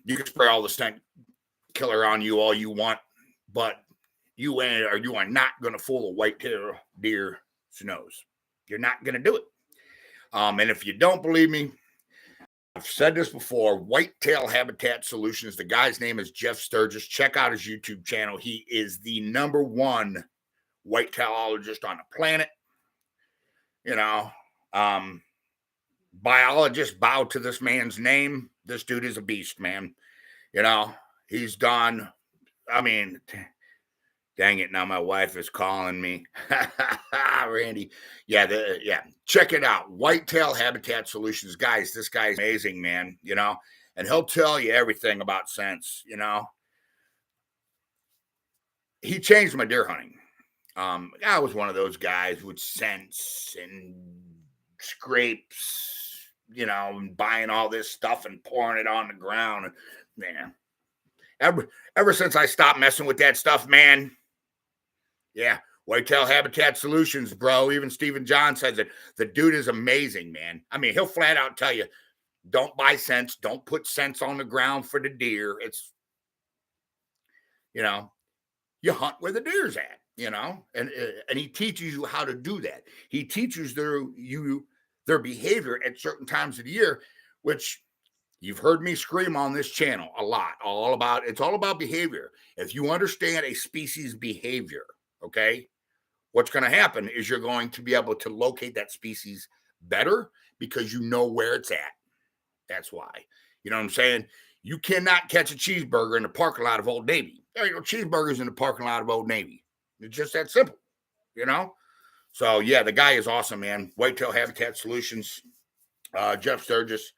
You can spray all the scent killer on you all you want, but you are not going to fool a white-tailed deer's nose. You're not going to do it. And if you don't believe me, I've said this before, Whitetail Habitat Solutions. The guy's name is Jeff Sturgis. Check out his YouTube channel. He is the #1 whitetailologist on the planet. You know, biologists bow to this man's name. This dude is a beast, man. You know, he's done, I mean, dang it, now my wife is calling me. Randy. Yeah, check it out. Whitetail Habitat Solutions. Guys, this guy's amazing, man, you know, and he'll tell you everything about scents, you know. He changed my deer hunting. I was one of those guys with scents and scrapes, you know, and buying all this stuff and pouring it on the ground. Man, ever since I stopped messing with that stuff, man, yeah, Whitetail Habitat Solutions, bro. Even Stephen John says it. The dude is amazing, man. I mean, he'll flat out tell you, don't buy scents. Don't put scents on the ground for the deer. It's, you know, you hunt where the deer's at, and he teaches you how to do that. He teaches their behavior at certain times of the year, which you've heard me scream on this channel a lot. It's all about behavior. If you understand a species behavior, okay, what's going to happen is you're going to be able to locate that species better because you know where it's at. That's why. You know what I'm saying? You cannot catch a cheeseburger in the parking lot of Old Navy. There ain't no cheeseburgers in the parking lot of Old Navy. It's just that simple, So, yeah, the guy is awesome, man. Whitetail Habitat Solutions, Jeff Sturgis.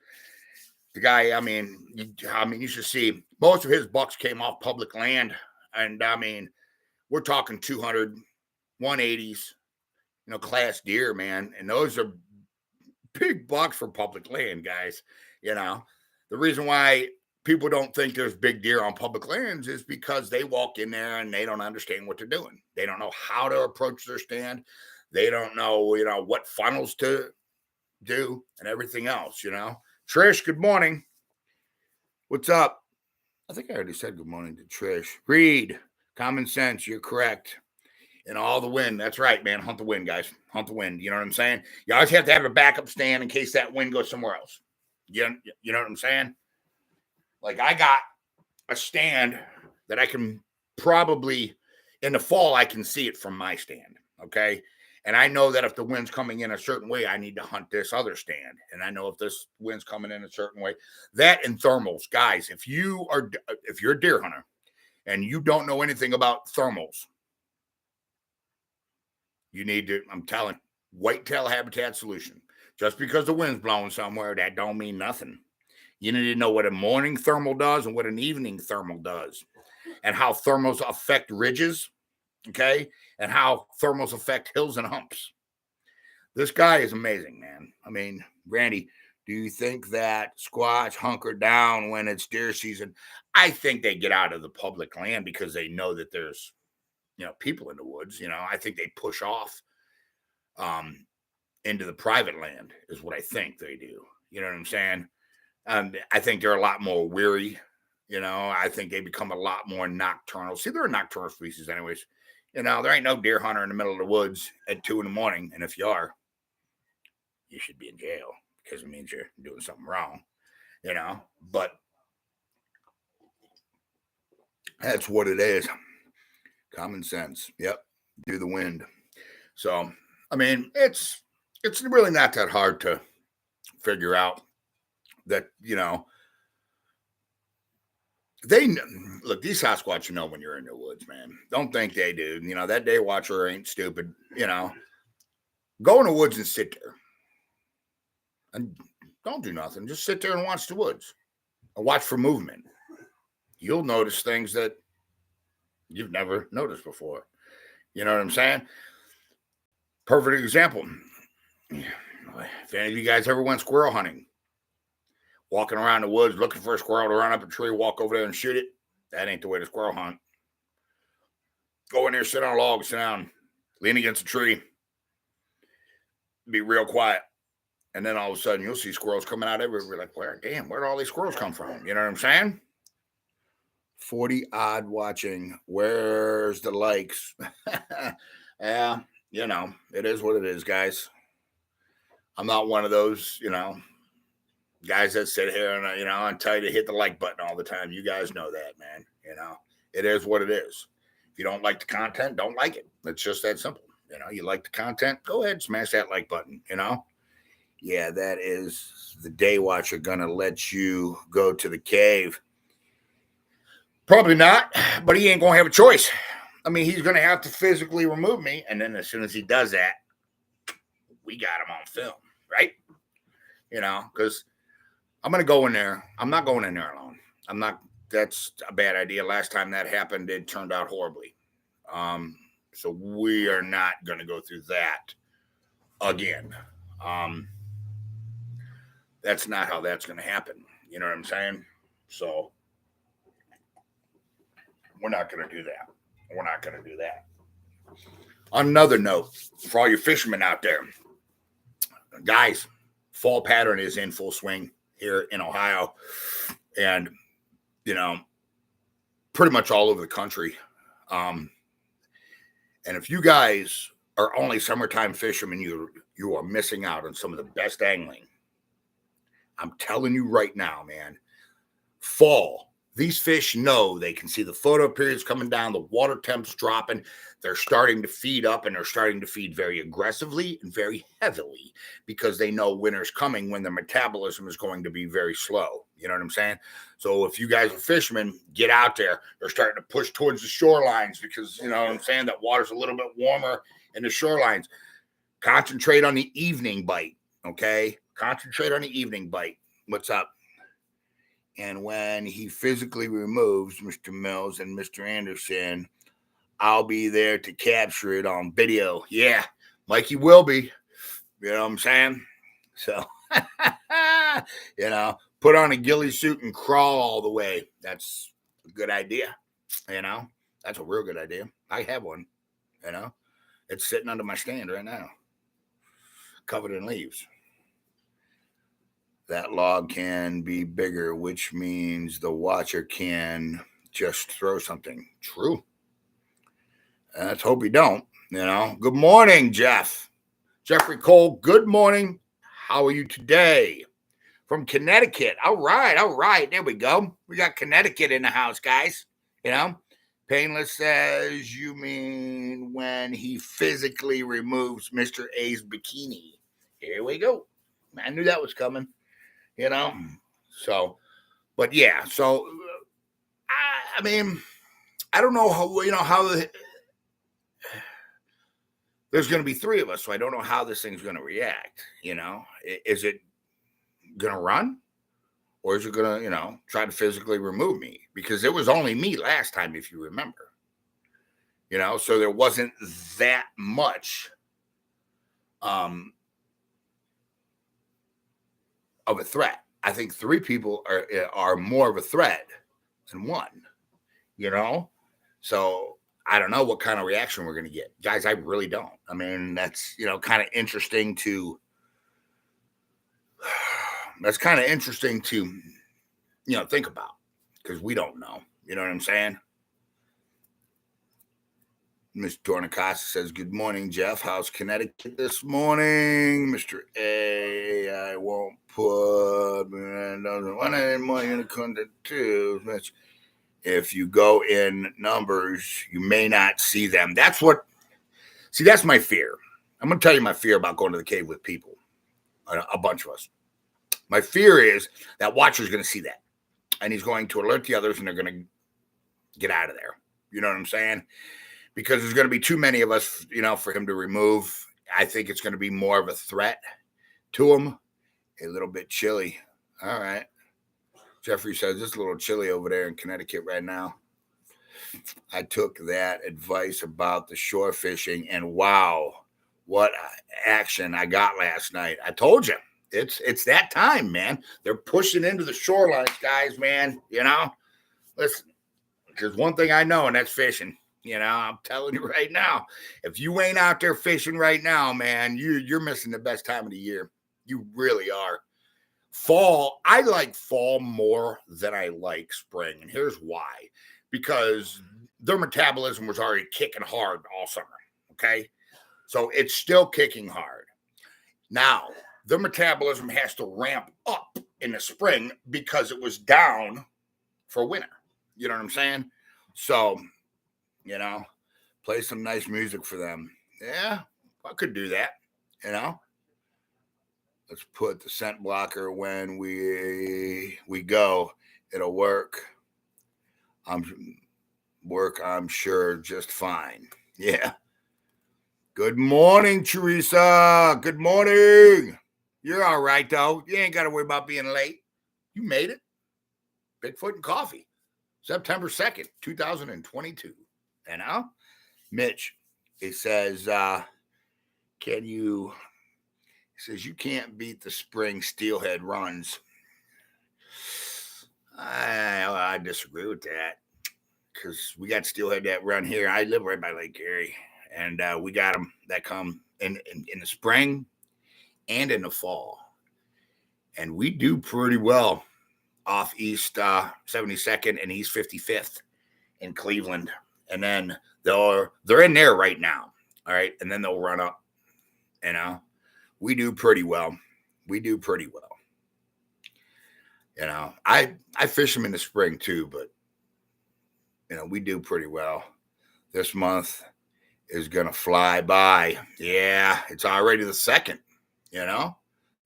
The guy, you should see most of his bucks came off public land. And, we're talking 200, 180s, class deer, man. And those are big bucks for public land, guys. The reason why people don't think there's big deer on public lands is because they walk in there and they don't understand what they're doing. They don't know how to approach their stand. They don't know, what funnels to do and everything else, Trish, good morning. What's up? I think I already said good morning to Trish. Reed, common sense, you're correct. And all the wind. That's right, man. Hunt the wind, guys. Hunt the wind. You know what I'm saying? You always have to have a backup stand in case that wind goes somewhere else. You know what I'm saying? Like I got a stand that I can probably, in the fall, I can see it from my stand. Okay. And I know that if the wind's coming in a certain way, I need to hunt this other stand. And I know if this wind's coming in a certain way. That and thermals, guys, if you're a deer hunter and you don't know anything about thermals, you need to, I'm telling, Whitetail Habitat Solution. Just because the wind's blowing somewhere, that don't mean nothing. You need to know what a morning thermal does and what an evening thermal does, and how thermals affect ridges, okay, and how thermals affect hills and humps. This guy is amazing, man. I mean, Randy, do you think that Squatch hunker down when it's deer season? I think they get out of the public land because they know that there's, people in the woods. I think they push off into the private land is what I think they do. You know what I'm saying? I think they're a lot more weary. I think they become a lot more nocturnal. See, they're a nocturnal species anyways. There ain't no deer hunter in the middle of the woods at 2 a.m. And if you are, you should be in jail because it means you're doing something wrong, but that's what it is. Common sense. Yep. Do the wind. So, I mean, it's really not that hard to figure out that, they look, these Sasquatch know when you're in the woods, man. Don't think they do. That day watcher ain't stupid. Go in the woods and sit there and don't do nothing. Just sit there and watch the woods and watch for movement. You'll notice things that you've never noticed before. You know what I'm saying? Perfect example. If any of you guys ever went squirrel hunting, walking around the woods looking for a squirrel to run up a tree, walk over there and shoot it, that ain't the way to squirrel hunt. Go in there, sit on a log, sit down, lean against a tree, be real quiet. And then all of a sudden you'll see squirrels coming out everywhere. Like, where'd all these squirrels come from? You know what I'm saying? 40 odd watching. Where's the likes? Yeah, it is what it is, guys. I'm not one of those, guys that sit here and, and tell you to hit the like button all the time. You guys know that, man. It is what it is. If you don't like the content, don't like it. It's just that simple. You like the content, go ahead and smash that like button, Yeah, that is the day watcher gonna let you go to the cave. Probably not, but he ain't gonna have a choice. I mean, he's gonna have to physically remove me, and then as soon as he does that, we got him on film, right? Because I'm gonna go in there. I'm not going in there alone. That's a bad idea. Last time that happened, it turned out horribly. So we are not gonna go through that again. That's not how that's gonna happen. You know what I'm saying? So we're not gonna do that. We're not gonna do that. On another note, for all your fishermen out there, guys, fall pattern is in full swing here in Ohio, and pretty much all over the country. And if you guys are only summertime fishermen, you are missing out on some of the best angling. I'm telling you right now, man. Fall. These fish know they can see the photo periods coming down, the water temps dropping. They're starting to feed up, and they're starting to feed very aggressively and very heavily because they know winter's coming when their metabolism is going to be very slow. You know what I'm saying? So if you guys are fishermen, get out there. They're starting to push towards the shorelines because, you know what I'm saying, that water's a little bit warmer in the shorelines. Concentrate on the evening bite, okay? Concentrate on the evening bite. What's up? And when he physically removes Mr. Mills and Mr. Anderson, I'll be there to capture it on video. Yeah, Mikey will be. You know what I'm saying? So, put on a ghillie suit and crawl all the way. That's a good idea. That's a real good idea. I have one. It's sitting under my stand right now, covered in leaves. That log can be bigger, which means the watcher can just throw something. True. Let's hope he don't. Good morning, Jeff. Jeffrey Cole, good morning. How are you today? From Connecticut. All right. There we go. We got Connecticut in the house, guys. Painless says, you mean when he physically removes Mr. A's bikini. Here we go. I knew that was coming. But yeah, so I mean, I don't know how there's going to be three of us, so I don't know how this thing's going to react. Is it going to run, or is it going to try to physically remove me? Because it was only me last time, if you remember. So there wasn't that much of a threat. I think three people are more of a threat than one, So I don't know what kind of reaction we're going to get. Guys, I really don't. I mean, that's, kind of interesting to think about because we don't know. You know what I'm saying? Ms. Dornicasa says, good morning, Jeff. How's Connecticut this morning? Mr. A, I won't put, doesn't want any more unicorn to two. If you go in numbers, you may not see them. That's my fear. I'm going to tell you my fear about going to the cave with people, a bunch of us. My fear is that watcher's going to see that, and he's going to alert the others, and they're going to get out of there. You know what I'm saying? Because there's going to be too many of us, for him to remove. I think it's going to be more of a threat to him. A little bit chilly. All right. Jeffrey says it's a little chilly over there in Connecticut right now. I took that advice about the shore fishing, and wow, what action I got last night. I told you, it's that time, man. They're pushing into the shorelines, guys, man. Listen, there's one thing I know, and that's fishing. I'm telling you right now, if you ain't out there fishing right now, man, you're missing the best time of the year. You really are. Fall, I like fall more than I like spring. And here's why. Because their metabolism was already kicking hard all summer. Okay. So it's still kicking hard. Now, their metabolism has to ramp up in the spring because it was down for winter. You know what I'm saying? So, play some nice music for them. Yeah, I could do that. Let's put the scent blocker when we go. It'll work. I'm sure just fine. Yeah. Good morning, Teresa. Good morning. You're all right, though. You ain't got to worry about being late. You made it. Bigfoot and Coffee. September 2nd, 2022. Mitch, it says, you can't beat the spring steelhead runs. I disagree with that because we got steelhead that run here. I live right by Lake Erie, And we got them that come in the spring and in the fall. And we do pretty well off East 72nd and East 55th in Cleveland. And then they're in there right now. All right. And then they'll run up. You know, we do pretty well. We do pretty well. You know, I fish them in the spring too, but you know, we do pretty well. This month is gonna fly by. Yeah, it's already the 2nd. You know,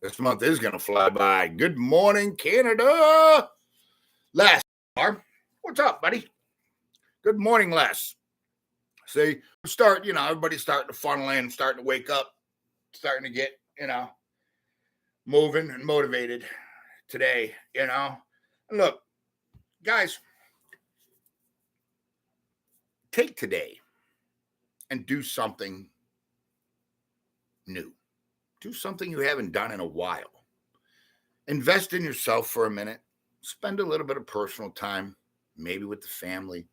this month is gonna fly by. Good morning, Canada. Les, what's up, buddy? Good morning, Les. See, everybody's starting to funnel in, starting to wake up, starting to get, moving and motivated today, And look, guys, take today and do something new. Do something you haven't done in a while. Invest in yourself for a minute. Spend a little bit of personal time, maybe with the family,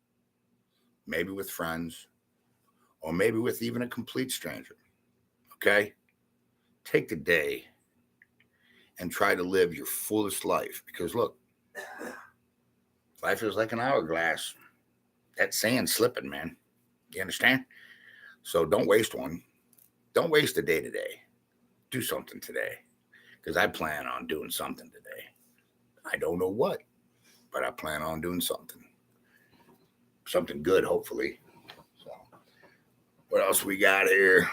maybe with friends, or maybe with even a complete stranger. Okay? Take the day and try to live your fullest life. Because look, life is like an hourglass. That sand's slipping, man. You understand? So don't waste one. Don't waste a day today. Do something today. Because I plan on doing something today. I don't know what, but I plan on doing something. Something good, hopefully. So, what else we got here?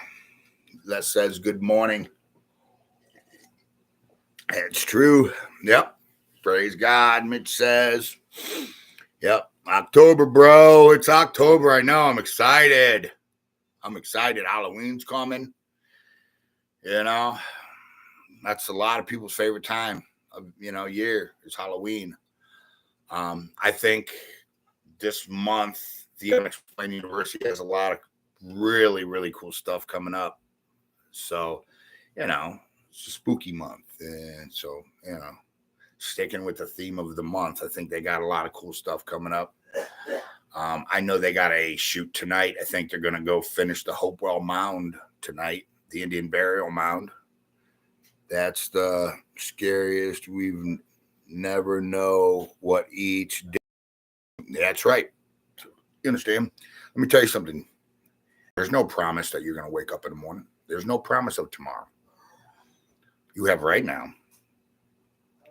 Les says good morning. It's true. Yep. Praise God, Mitch says. Yep. October, bro. It's October. I know. I'm excited. Halloween's coming. That's a lot of people's favorite time of, year is Halloween. I think this month, the Unexplained University has a lot of really, really cool stuff coming up. So, it's a spooky month. And so, sticking with the theme of the month, I think they got a lot of cool stuff coming up. I know they got a shoot tonight. I think they're going to go finish the Hopewell Mound tonight, the Indian Burial Mound. That's the scariest. We've never know what each day. That's right. You understand? Let me tell you something. There's no promise that you're going to wake up in the morning. There's no promise of tomorrow. You have right now,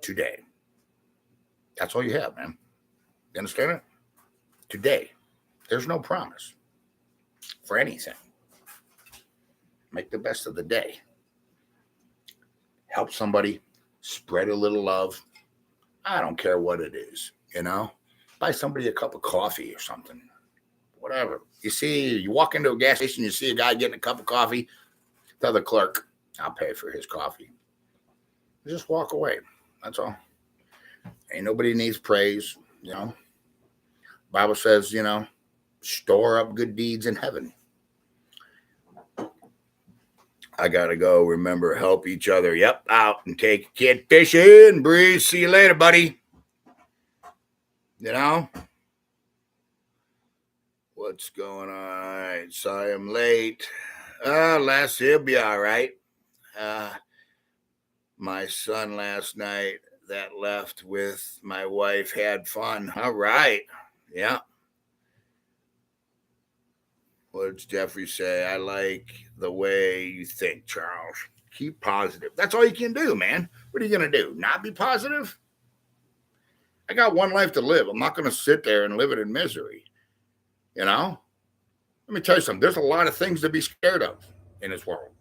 today. That's all you have, man. You understand it? Today. There's no promise for anything. Make the best of the day. Help somebody. Spread a little love. I don't care what it is, Buy somebody a cup of coffee or something. Whatever. You walk into a gas station, you see a guy getting a cup of coffee. Tell the clerk, I'll pay for his coffee. Just walk away. That's all. Ain't nobody needs praise, Bible says, store up good deeds in heaven. I gotta go. Remember, help each other. Yep, out and take a kid fishing. Breeze. See you later, buddy. What's going on? All right, sorry I'm late. Les, he'll be all right. My son last night that left with my wife had fun. All right. Yeah. What does Jeffrey say? I like the way you think, Charles. Keep positive. That's all you can do, man. What are you going to do? Not be positive? I got one life to live. I'm not going to sit there and live it in misery. Let me tell you something. There's a lot of things to be scared of in this world.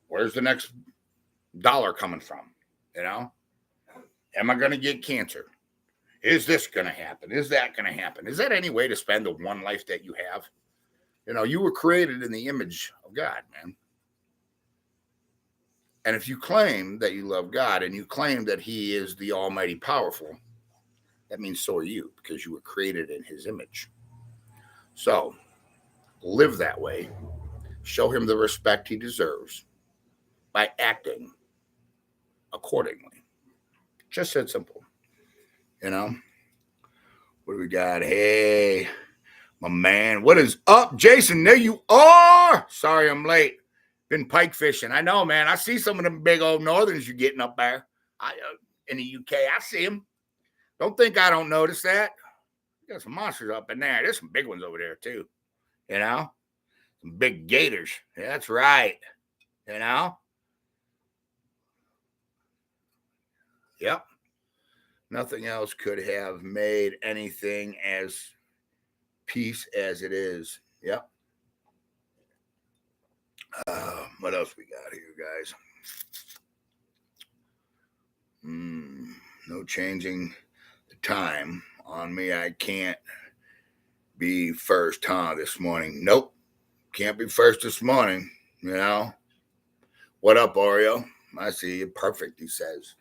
Where's the next dollar coming from? Am I going to get cancer? Is this going to happen? Is that going to happen? Is that any way to spend the one life that you have? You were created in the image of God, man. And if you claim that you love God and you claim that he is the almighty powerful, that means so are you, because you were created in his image. So live that way. Show him the respect he deserves by acting accordingly. Just that simple. What do we got? Hey, My man, what is up, Jason? There you are. Sorry I'm late. Been pike fishing. I know, man. I see some of them big old northerns you're getting up there in the UK. I see them. Don't think I don't notice that. Got some monsters up in there. There's some big ones over there, too. You know? Some big gators. Yeah, that's right. You know? Yep. Nothing else could have made anything as peace as it is. Yep. What else we got here, guys? No changing the time on me. I can't be first, this morning. Nope. Can't be first this morning, you know. What up, Oreo? I see you. Perfect, he says.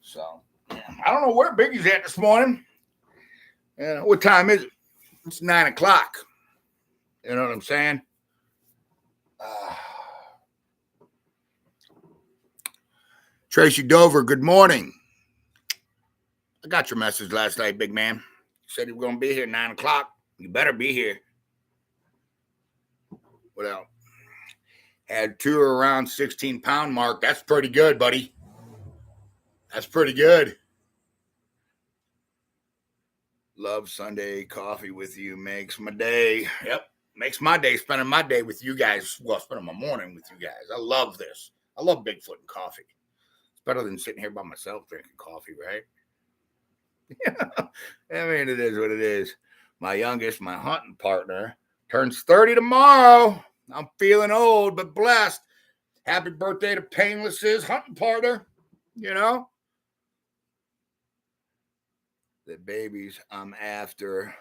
So, I don't know where Biggie's at this morning. What time is it? It's 9 o'clock. You know what I'm saying? Tracy Dover, good morning. I got your message last night, big man. You said you were going to be here 9 o'clock. You better be here. What else? Had two around 16-pound mark. That's pretty good, buddy. That's pretty good. Love Sunday coffee with you. Makes my day. Yep. Makes my day spending my day with you guys. Well, spending my morning with you guys. I love this. I love Bigfoot and coffee. It's better than sitting here by myself drinking coffee, right? I mean, it is what it is. My youngest, my hunting partner, turns 30 tomorrow. I'm feeling old, but blessed. Happy birthday to Painless's hunting partner. You know? The babies I'm after.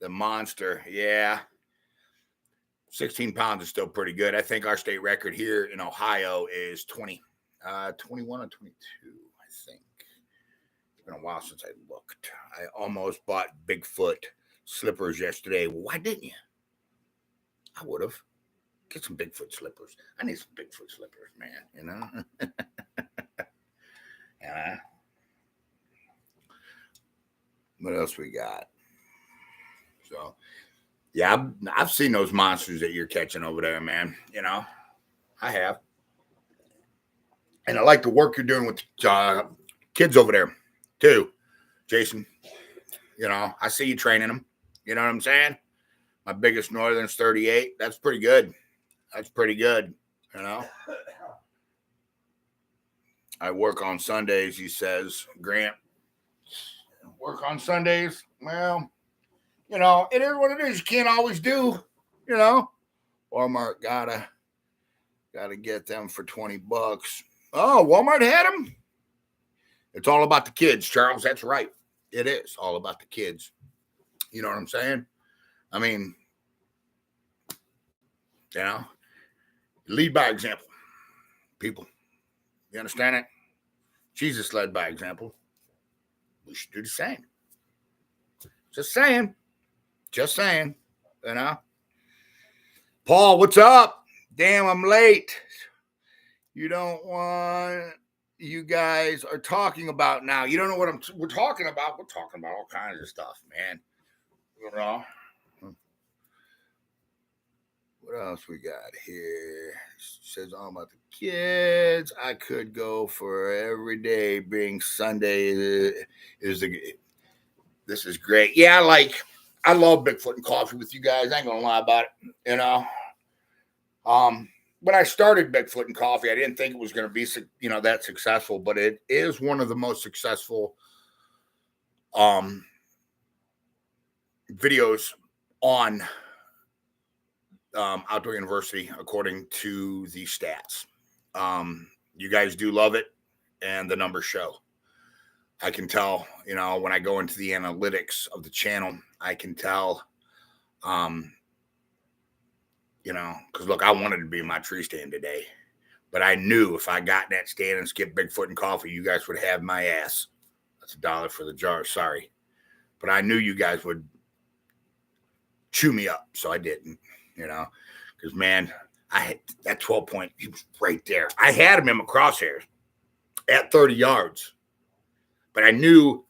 The monster. Yeah. 16 pounds is still pretty good. I think our state record here in Ohio is 21 or 22, I think. It's been a while since I looked. I almost bought Bigfoot slippers yesterday. Why didn't you? I would have. Get some Bigfoot slippers. I need some Bigfoot slippers, man, you know? Yeah. What else we got? So, yeah, I've seen those monsters that you're catching over there, man. You know, I have. And I like the work you're doing with kids over there, too, Jason. You know, I see you training them. You know what I'm saying? My biggest northern's 38. That's pretty good. That's pretty good, you know? I work on Sundays, he says. Grant, work on Sundays? Well, you know, it is what it is. You can't always do, you know? Walmart gotta get them for $20. Oh, Walmart had them? It's all about the kids, Charles. That's right. It is all about the kids. You know what I'm saying? I mean, you know, lead by example, people. You understand it? Jesus led by example. We should do the same. Just saying. Just saying. You know? Paul, what's up? Damn, I'm late. You don't want... You guys are talking about now. You don't know what we're talking about. We're talking about all kinds of stuff, man. You know? What else we got here? It says all about the kids. I could go for every day. Being Sunday is the. This is great. Yeah, I love Bigfoot and coffee with you guys. I ain't gonna lie about it. You know. When I started Bigfoot and coffee, I didn't think it was going to be, you know, that successful, but it is one of the most successful videos on Outdoor University, according to the stats. You guys do love it, and the numbers show. I can tell, you know, when I go into the analytics of the channel, I can tell, you know, because look, I wanted to be in my tree stand today, but I knew if I got in that stand and skipped Bigfoot and coffee, you guys would have my ass. That's $1 for the jar. Sorry. But I knew you guys would chew me up, so I didn't, you know, because, man, I had that 12-point, he was right there. I had him in my crosshairs at 30 yards, but I knew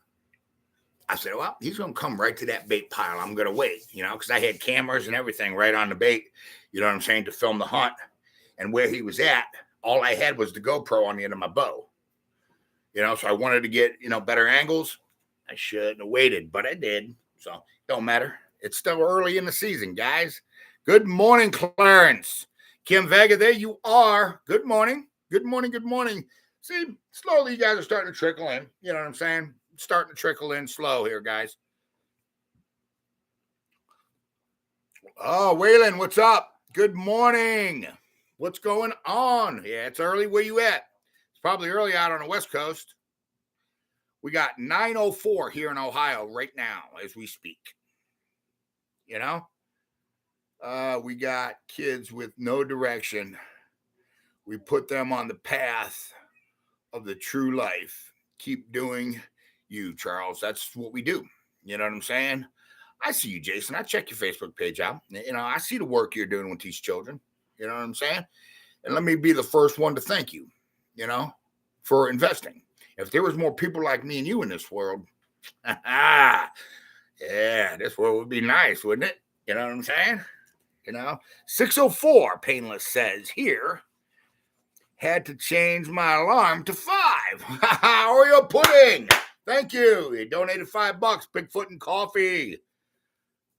I said, well, he's going to come right to that bait pile. I'm going to wait, because I had cameras and everything right on the bait, you know what I'm saying, to film the hunt. And where he was at, all I had was the GoPro on the end of my bow. So I wanted to get, better angles. I shouldn't have waited, but I did. So don't matter. It's still early in the season, guys. Good morning, Clarence. Kim Vega, there you are. Good morning. Good morning. Good morning. See, slowly you guys are starting to trickle in. You know what I'm saying? Starting to trickle in slow here, guys. Oh, Waylon, what's up? Good morning. What's going on? Yeah, it's early. Where you at? It's probably early out on the West Coast. We got 9:04 here in Ohio right now as we speak. We got kids with no direction. We put them on the path of the true life. Keep doing you, Charles. That's what we do. You know what I'm saying? I see you, Jason. I check your Facebook page out. I see the work you're doing with these children. You know what I'm saying? And let me be the first one to thank you, for investing. If there was more people like me and you in this world, yeah, this world would be nice, wouldn't it? You know what I'm saying? 6:04, Painless says here. Had to change my alarm to 5. Oreo pudding. Thank you. You donated $5. Bigfoot and coffee.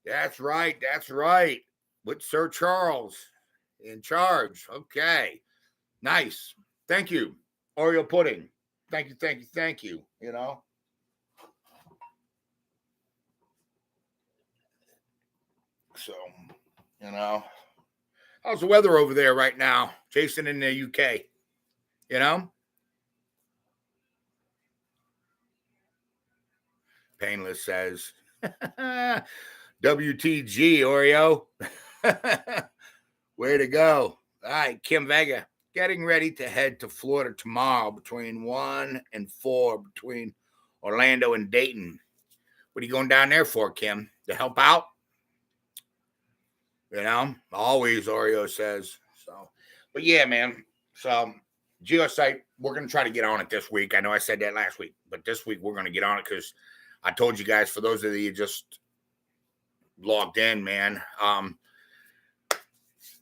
That's right. That's right. With Sir Charles in charge. Okay. Nice. Thank you. Oreo pudding. Thank you. Thank you. Thank you. So, how's the weather over there right now? Jason in the UK. Painless says, WTG, Oreo. Way to go. All right, Kim Vega, getting ready to head to Florida tomorrow between 1 and 4, between Orlando and Dayton. What are you going down there for, Kim? To help out? Always, Oreo says. So, but yeah, man. So, Geosite, we're going to try to get on it this week. I know I said that last week, but this week we're going to get on it because I told you guys, for those of you just logged in, man,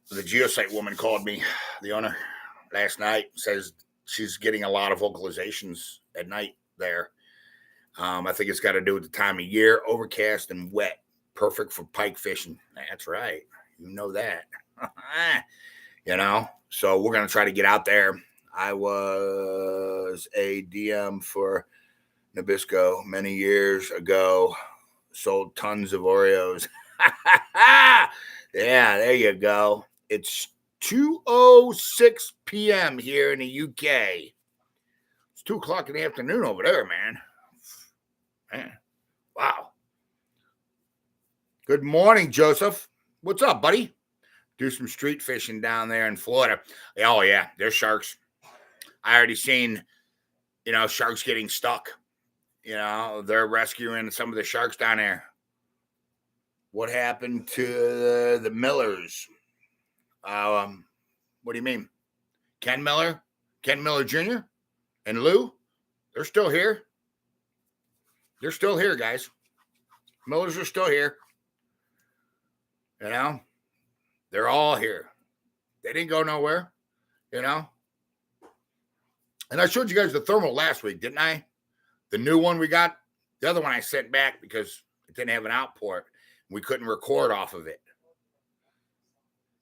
the Geosite woman called me, the owner, last night, says she's getting a lot of vocalizations at night there. I think it's got to do with the time of year, overcast and wet, perfect for pike fishing. That's right. You know that. So we're going to try to get out there. I was a DM for Nabisco many years ago, sold tons of Oreos. Yeah, there you go. It's 2:06 p.m. here in the UK. It's 2 o'clock in the afternoon over there, man. Wow. Good morning, Joseph. What's up, buddy? Do some street fishing down there in Florida. Oh, yeah, there's sharks. I already seen, sharks getting stuck. They're rescuing some of the sharks down there. What happened to the Millers? What do you mean? Ken Miller Jr. and Lou? They're still here. They're still here, guys. Millers are still here. They're all here. They didn't go nowhere, And I showed you guys the thermal last week, didn't I? The new one we got. The other one I sent back because it didn't have an output. We couldn't record off of it.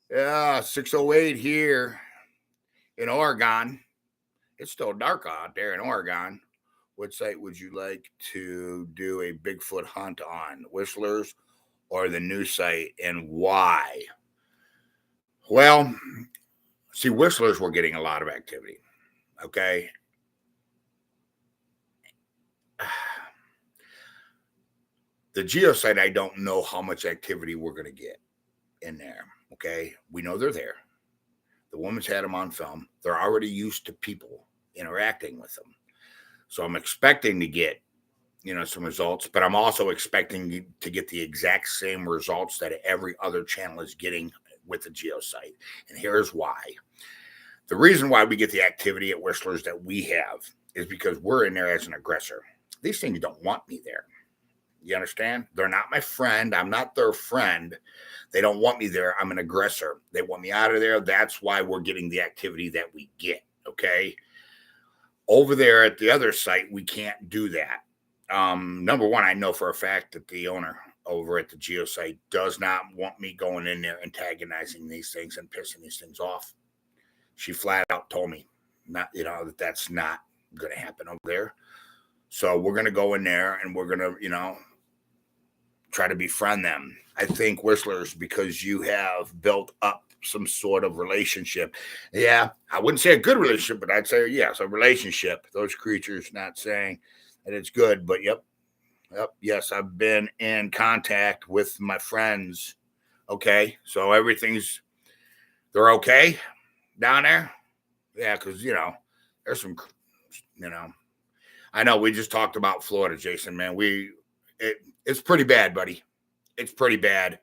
Yeah, 6:08 here in Oregon. It's still dark out there in Oregon. What site would you like to do a Bigfoot hunt on? Whistler's or the new site, and why? Well, see, Whistler's were getting a lot of activity. Okay. The Geosite, I don't know how much activity we're going to get in there. Okay. We know they're there. The woman's had them on film. They're already used to people interacting with them. So I'm expecting to get, some results, but I'm also expecting to get the exact same results that every other channel is getting with the Geosite. And here's why. The reason why we get the activity at Whistler's that we have is because we're in there as an aggressor. These things don't want me there. You understand? They're not my friend. I'm not their friend. They don't want me there. I'm an aggressor. They want me out of there. That's why we're getting the activity that we get. Okay. Over there at the other site, we can't do that. Number one, I know for a fact that the owner over at the Geosite does not want me going in there antagonizing these things and pissing these things off. She flat out told me not, that that's not going to happen over there. So we're going to go in there and we're going to, try to befriend them. I think Whistlers, because you have built up some sort of relationship. Yeah, I wouldn't say a good relationship, but I'd say, yes, a relationship. Those creatures, not saying that it's good, but yep, yes, I've been in contact with my friends. Okay, so they're okay down there. Yeah, because, there's some, I know we just talked about Florida, Jason, man. It's pretty bad, buddy. It's pretty bad.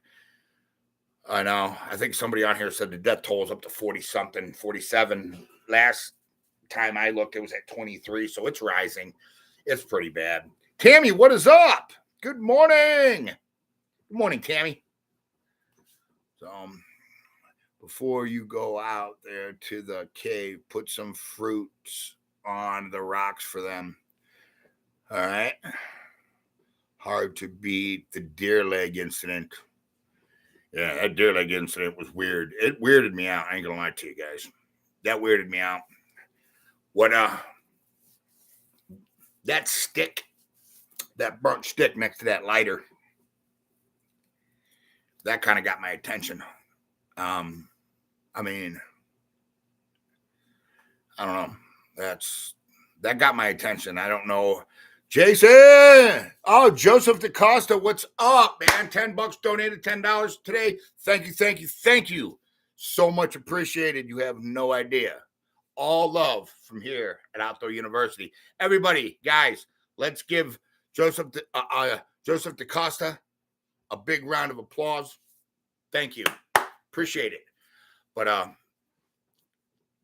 I know. I think somebody on here said the death toll is up to 40-something, 47. Last time I looked, it was at 23, so it's rising. It's pretty bad. Tammy, what is up? Good morning. Good morning, Tammy. So, before you go out there to the cave, put some fruits on the rocks for them. All right. Hard to beat the deer leg incident. Yeah, that deer leg incident was weird. It weirded me out. I ain't gonna lie to you guys. That weirded me out. What that stick, that burnt stick next to that lighter, that kind of got my attention. I mean, I don't know. That got my attention. I don't know. Jason! Oh, Joseph DaCosta, what's up, man? $10 donated, $10 today. Thank you. So much appreciated. You have no idea. All love from here at Outdoor University. Everybody, guys, let's give Joseph DaCosta a big round of applause. Thank you. Appreciate it. But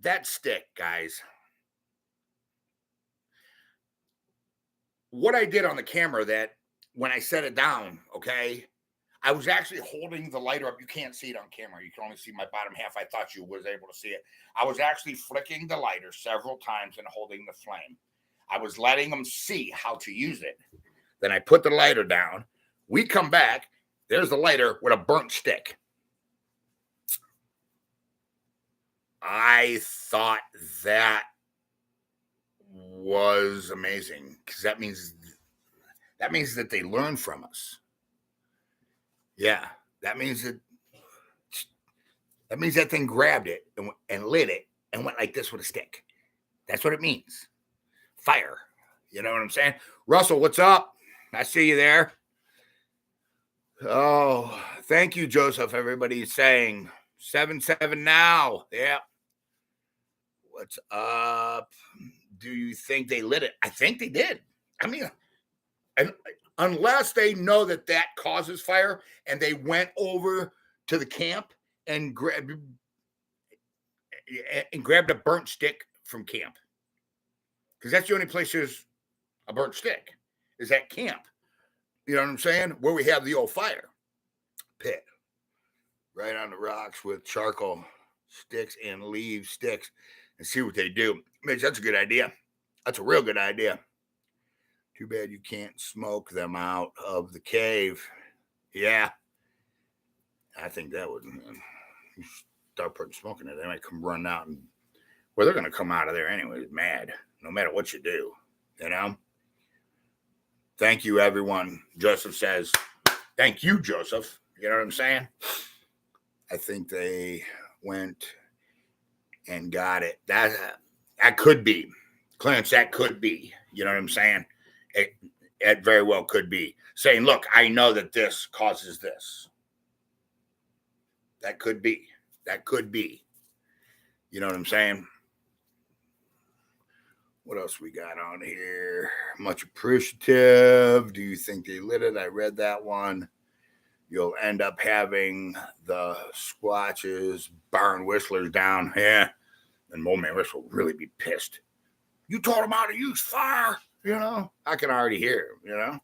that stick, guys. What I did on the camera, that when I set it down, okay, I was actually holding the lighter up. You can't see it on camera. You can only see my bottom half. I thought you was able to see it. I was actually flicking the lighter several times and holding the flame. I was letting them see how to use it. Then I put the lighter down. We come back. There's the lighter with a burnt stick. I thought that was amazing, because that means that they learn from us. Yeah, that means that thing grabbed it and lit it and went like this with a stick. That's what it means. Fire. You know what I'm saying? Russell, what's up? I see you there. Oh, thank you, Joseph. Everybody's saying 7-7 now. Yeah. What's up? Do you think they lit it? I think they did. I mean, unless they know that causes fire, and they went over to the camp and grabbed a burnt stick from camp, because that's the only place there's a burnt stick, is at camp. You know what I'm saying? Where we have the old fire pit, right on the rocks with charcoal sticks and leave sticks, and see what they do. Mitch, that's a good idea. That's a real good idea. Too bad you can't smoke them out of the cave. Yeah. I think that would, you start putting smoke in it, they might come run out, and they're going to come out of there anyway, mad, no matter what you do, Thank you, everyone. Joseph says, thank you, Joseph. You know what I'm saying? I think they went and got it. That could be. Clarence, that could be. You know what I'm saying? It very well could be. Saying, look, I know that this causes this. That could be. You know what I'm saying? What else we got on here? Much appreciative. Do you think they lit it? I read that one. You'll end up having the Squatches barn Whistlers down. Yeah. And Mo Man Whistle will really be pissed. You taught him how to use fire. I can already hear him,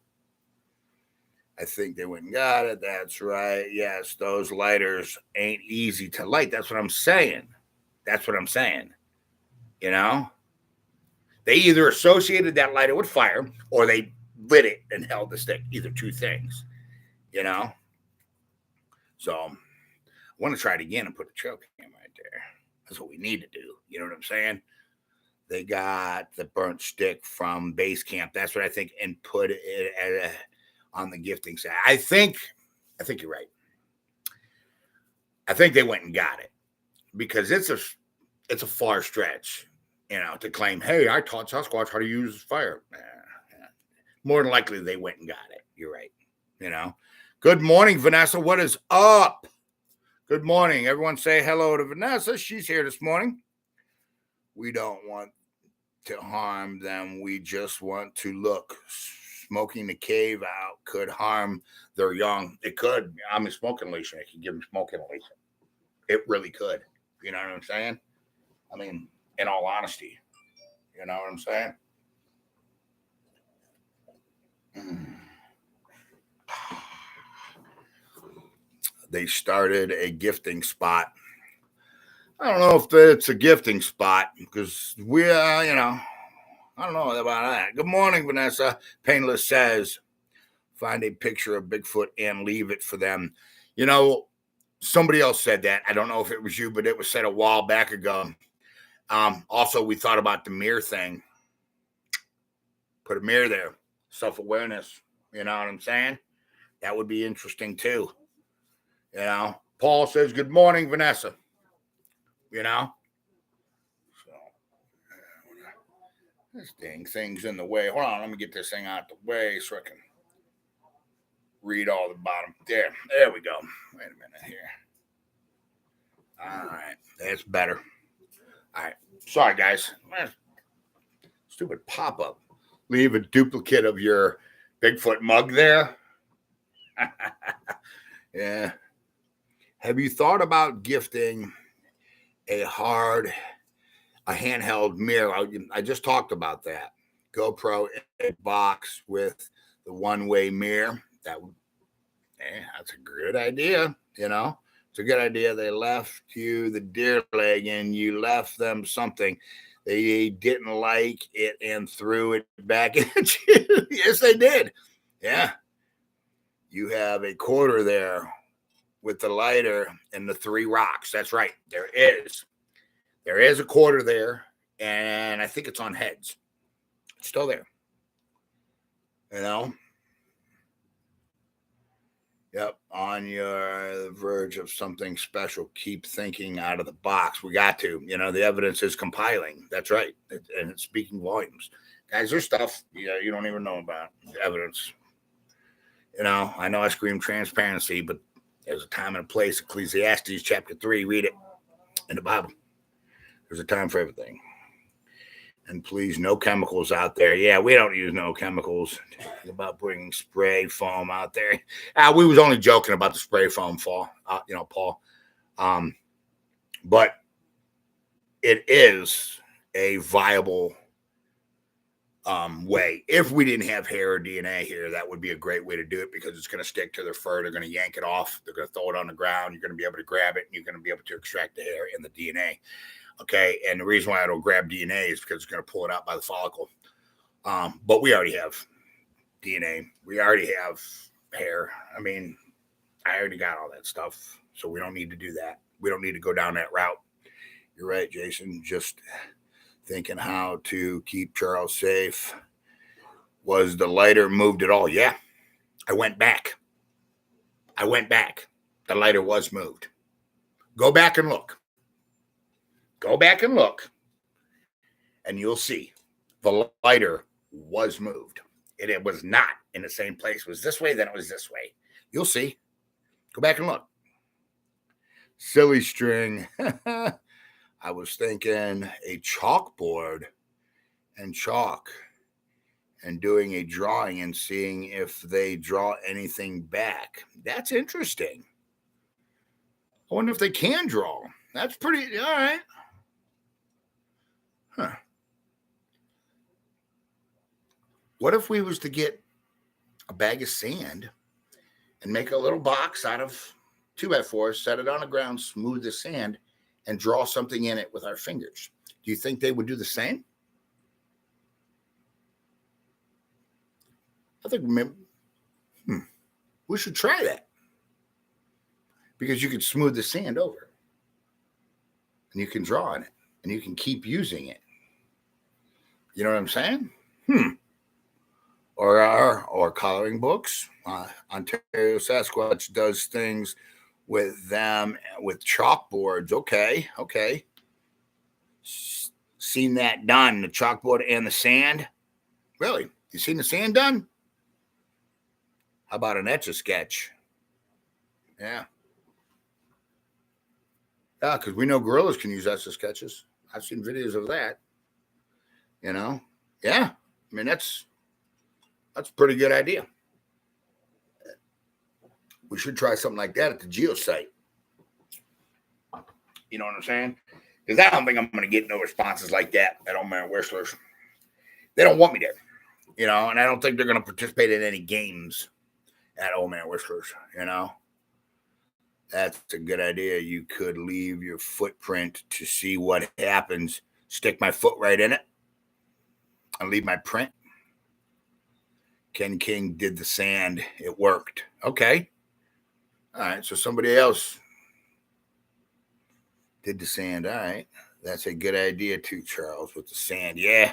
I think they went and got it. That's right. Yes, those lighters ain't easy to light. That's what I'm saying. That's what I'm saying. You know, they either associated that lighter with fire or they lit it and held the stick. Either two things. You know. So I want to try it again and put the trail cam right there. That's what we need to do. You know what I'm saying? They got the burnt stick from base camp. That's what I think, and put it on the gifting side. I think you're right. I think they went and got it because it's a far stretch, to claim, hey, I taught Sasquatch how to use fire. More than likely, they went and got it. You're right. Good morning, Vanessa. What is up? Good morning. Everyone say hello to Vanessa. She's here this morning. We don't want to harm them. We just want to look. Smoking the cave out could harm their young. It could. I mean, smoking lesion. It could give them smoking lesion. It really could. You know what I'm saying? I mean, in all honesty. You know what I'm saying? They started a gifting spot. I don't know if it's a gifting spot because I don't know about that. Good morning, Vanessa. Painless says, find a picture of Bigfoot and leave it for them. Somebody else said that. I don't know if it was you, but it was said a while back ago. Also, we thought about the mirror thing. Put a mirror there. Self-awareness. You know what I'm saying? That would be interesting too. Paul says, good morning, Vanessa. So this thing's in the way. Hold on, let me get this thing out the way so I can read all the bottom. There we go. Wait a minute here. All right, that's better. All right, sorry guys. Stupid pop-up. Leave a duplicate of your Bigfoot mug there. Yeah. Have you thought about gifting a handheld mirror? I just talked about that. GoPro in a box with the one-way mirror. That's a good idea. It's a good idea. They left you the deer leg and you left them something. They didn't like it and threw it back at you. Yes, they did. Yeah. You have a quarter there with the lighter and the 3 rocks. That's right. There is a quarter there, and I think it's on heads. It's still there. Yep, on your verge of something special. Keep thinking out of the box. We got to. The evidence is compiling. That's right, and it's speaking volumes. Guys, there's stuff you don't even know about. Evidence. I know I scream transparency, but there's a time and a place. Ecclesiastes chapter 3. Read it in the Bible. There's a time for everything. And please, no chemicals out there. Yeah, we don't use no chemicals. It's about bringing spray foam out there. We was only joking about the spray foam, Paul. But it is a viable way. If we didn't have hair or DNA here, that would be a great way to do it because it's going to stick to their fur. They're going to yank it off. They're going to throw it on the ground. You're going to be able to grab it, and you're going to be able to extract the hair and the DNA. Okay, and the reason why I don't grab DNA is because it's going to pull it out by the follicle. But we already have DNA. We already have hair. I mean, I already got all that stuff, so we don't need to do that. We don't need to go down that route. You're right, Jason. Just thinking how to keep Charles safe. Was the lighter moved at all? Yeah, I went back. The lighter was moved. Go back and look. And you'll see the lighter was moved. It was not in the same place. It was this way, then it was this way. You'll see. Go back and look. Silly string. I was thinking a chalkboard and chalk and doing a drawing and seeing if they draw anything back. That's interesting. I wonder if they can draw. That's pretty, all right. Huh. What if we was to get a bag of sand and make a little box out of 2x4s, set it on the ground, smooth the sand, and draw something in it with our fingers. Do you think they would do the same? I think we should try that, because you can smooth the sand over and you can draw on it and you can keep using it. You know what I'm saying? Or coloring books. Ontario Sasquatch does things with them with chalkboards. Okay. Seen that done, the chalkboard and the sand. Really? You seen the sand done? How about an Etch-a-Sketch? Yeah, because we know gorillas can use Etch-a-Sketches. I've seen videos of that. Yeah. I mean, that's a pretty good idea. We should try something like that at the Geosite. You know what I'm saying? Because I don't think I'm going to get no responses like that at Old Man Whistler's. They don't want me there, and I don't think they're going to participate in any games at Old Man Whistler's, That's a good idea. You could leave your footprint to see what happens. Stick my foot right in it and leave my print. Ken King did the sand. It worked. Okay. All right. So somebody else did the sand. All right. That's a good idea too, Charles, with the sand. Yeah.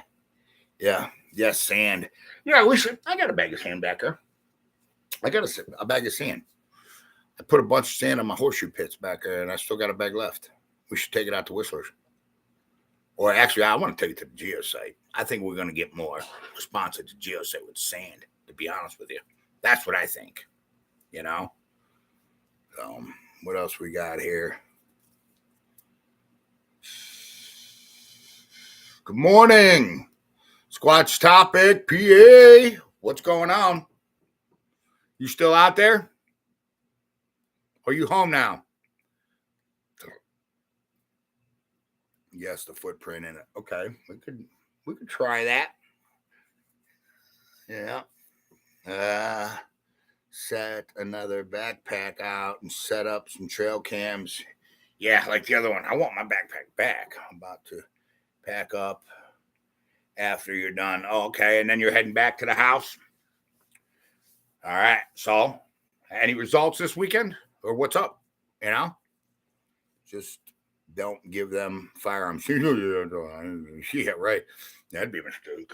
Yes, sand. Yeah, I got a bag of sand back there. I got a bag of sand. I put a bunch of sand on my horseshoe pits back there, and I still got a bag left. We should take it out to Whistler's. Or actually, I want to take it to the Geosite. I think we're going to get more response at the Geosite with sand, to be honest with you. That's what I think, What else we got here? Good morning. Squatch Topic, PA. What's going on? You still out there? Are you home now? Yes, the footprint in it. Okay, we could try that. Yeah. Set another backpack out and set up some trail cams. Yeah, like the other one. I want my backpack back. I'm about to pack up after you're done. Oh, okay, and then you're heading back to the house. All right. So, any results this weekend, or what's up? Just don't give them firearms. Yeah, right. That'd be a mistake.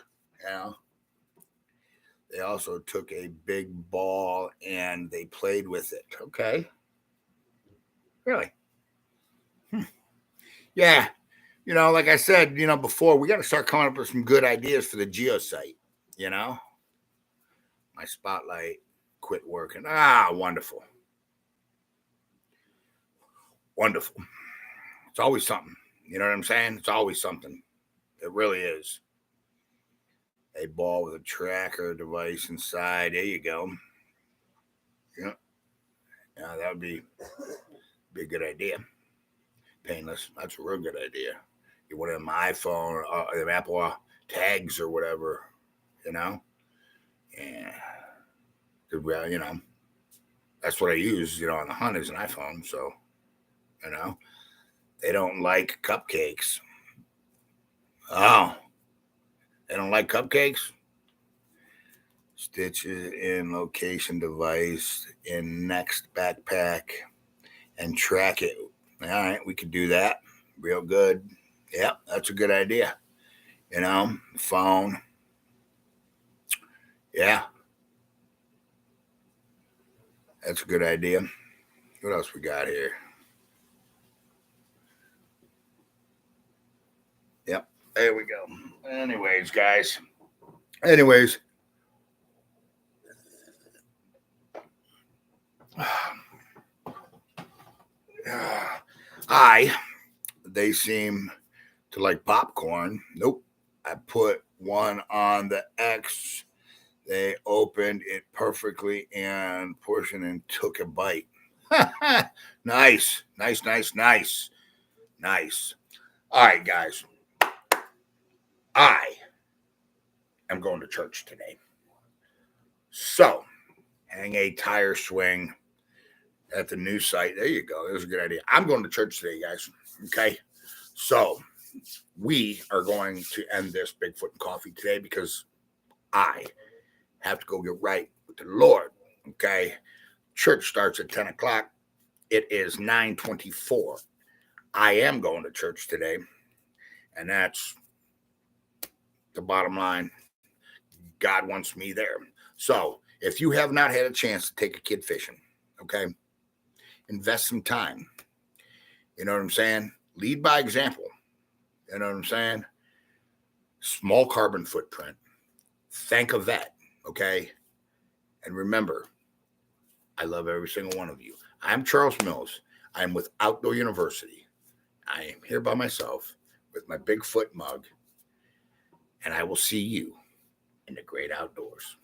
They also took a big ball and they played with it. Okay. Really? Yeah. Like I said, before, we got to start coming up with some good ideas for the Geosite. My spotlight quit working. Wonderful. Wonderful. It's always something. You know what I'm saying? It's always something. It really is. A ball with a tracker device inside. There you go. Yeah, that would be a good idea. Painless. That's a real good idea. You want it on my iPhone or the Apple tags or whatever, Yeah. That's what I use, on the hunt is an iPhone. So, they don't like cupcakes. Oh, they don't like cupcakes? Stitches in location device in next backpack and track it. All right, we could do that. Real good. Yeah, that's a good idea. Phone. Yeah. That's a good idea. What else we got here? Yep. There we go. Anyways, guys. They seem to like popcorn. Nope. I put one on the X. They opened it perfectly and portioned and took a bite. Nice. All right, guys. I am going to church today. So, hang a tire swing at the new site. There you go. That was a good idea. I'm going to church today, guys. Okay. So we are going to end this Bigfoot and Coffee today because I have to go get right with the Lord. Okay. Church starts at 10 o'clock. It is 9:24. I am going to church today. And that's the bottom line. God wants me there. So if you have not had a chance to take a kid fishing, okay, invest some time. You know what I'm saying? Lead by example. You know what I'm saying? Small carbon footprint. Thank a vet, okay? And remember, I love every single one of you. I'm Charles Mills. I'm with Outdoor University. I am here by myself with my Bigfoot mug, and I will see you in the great outdoors.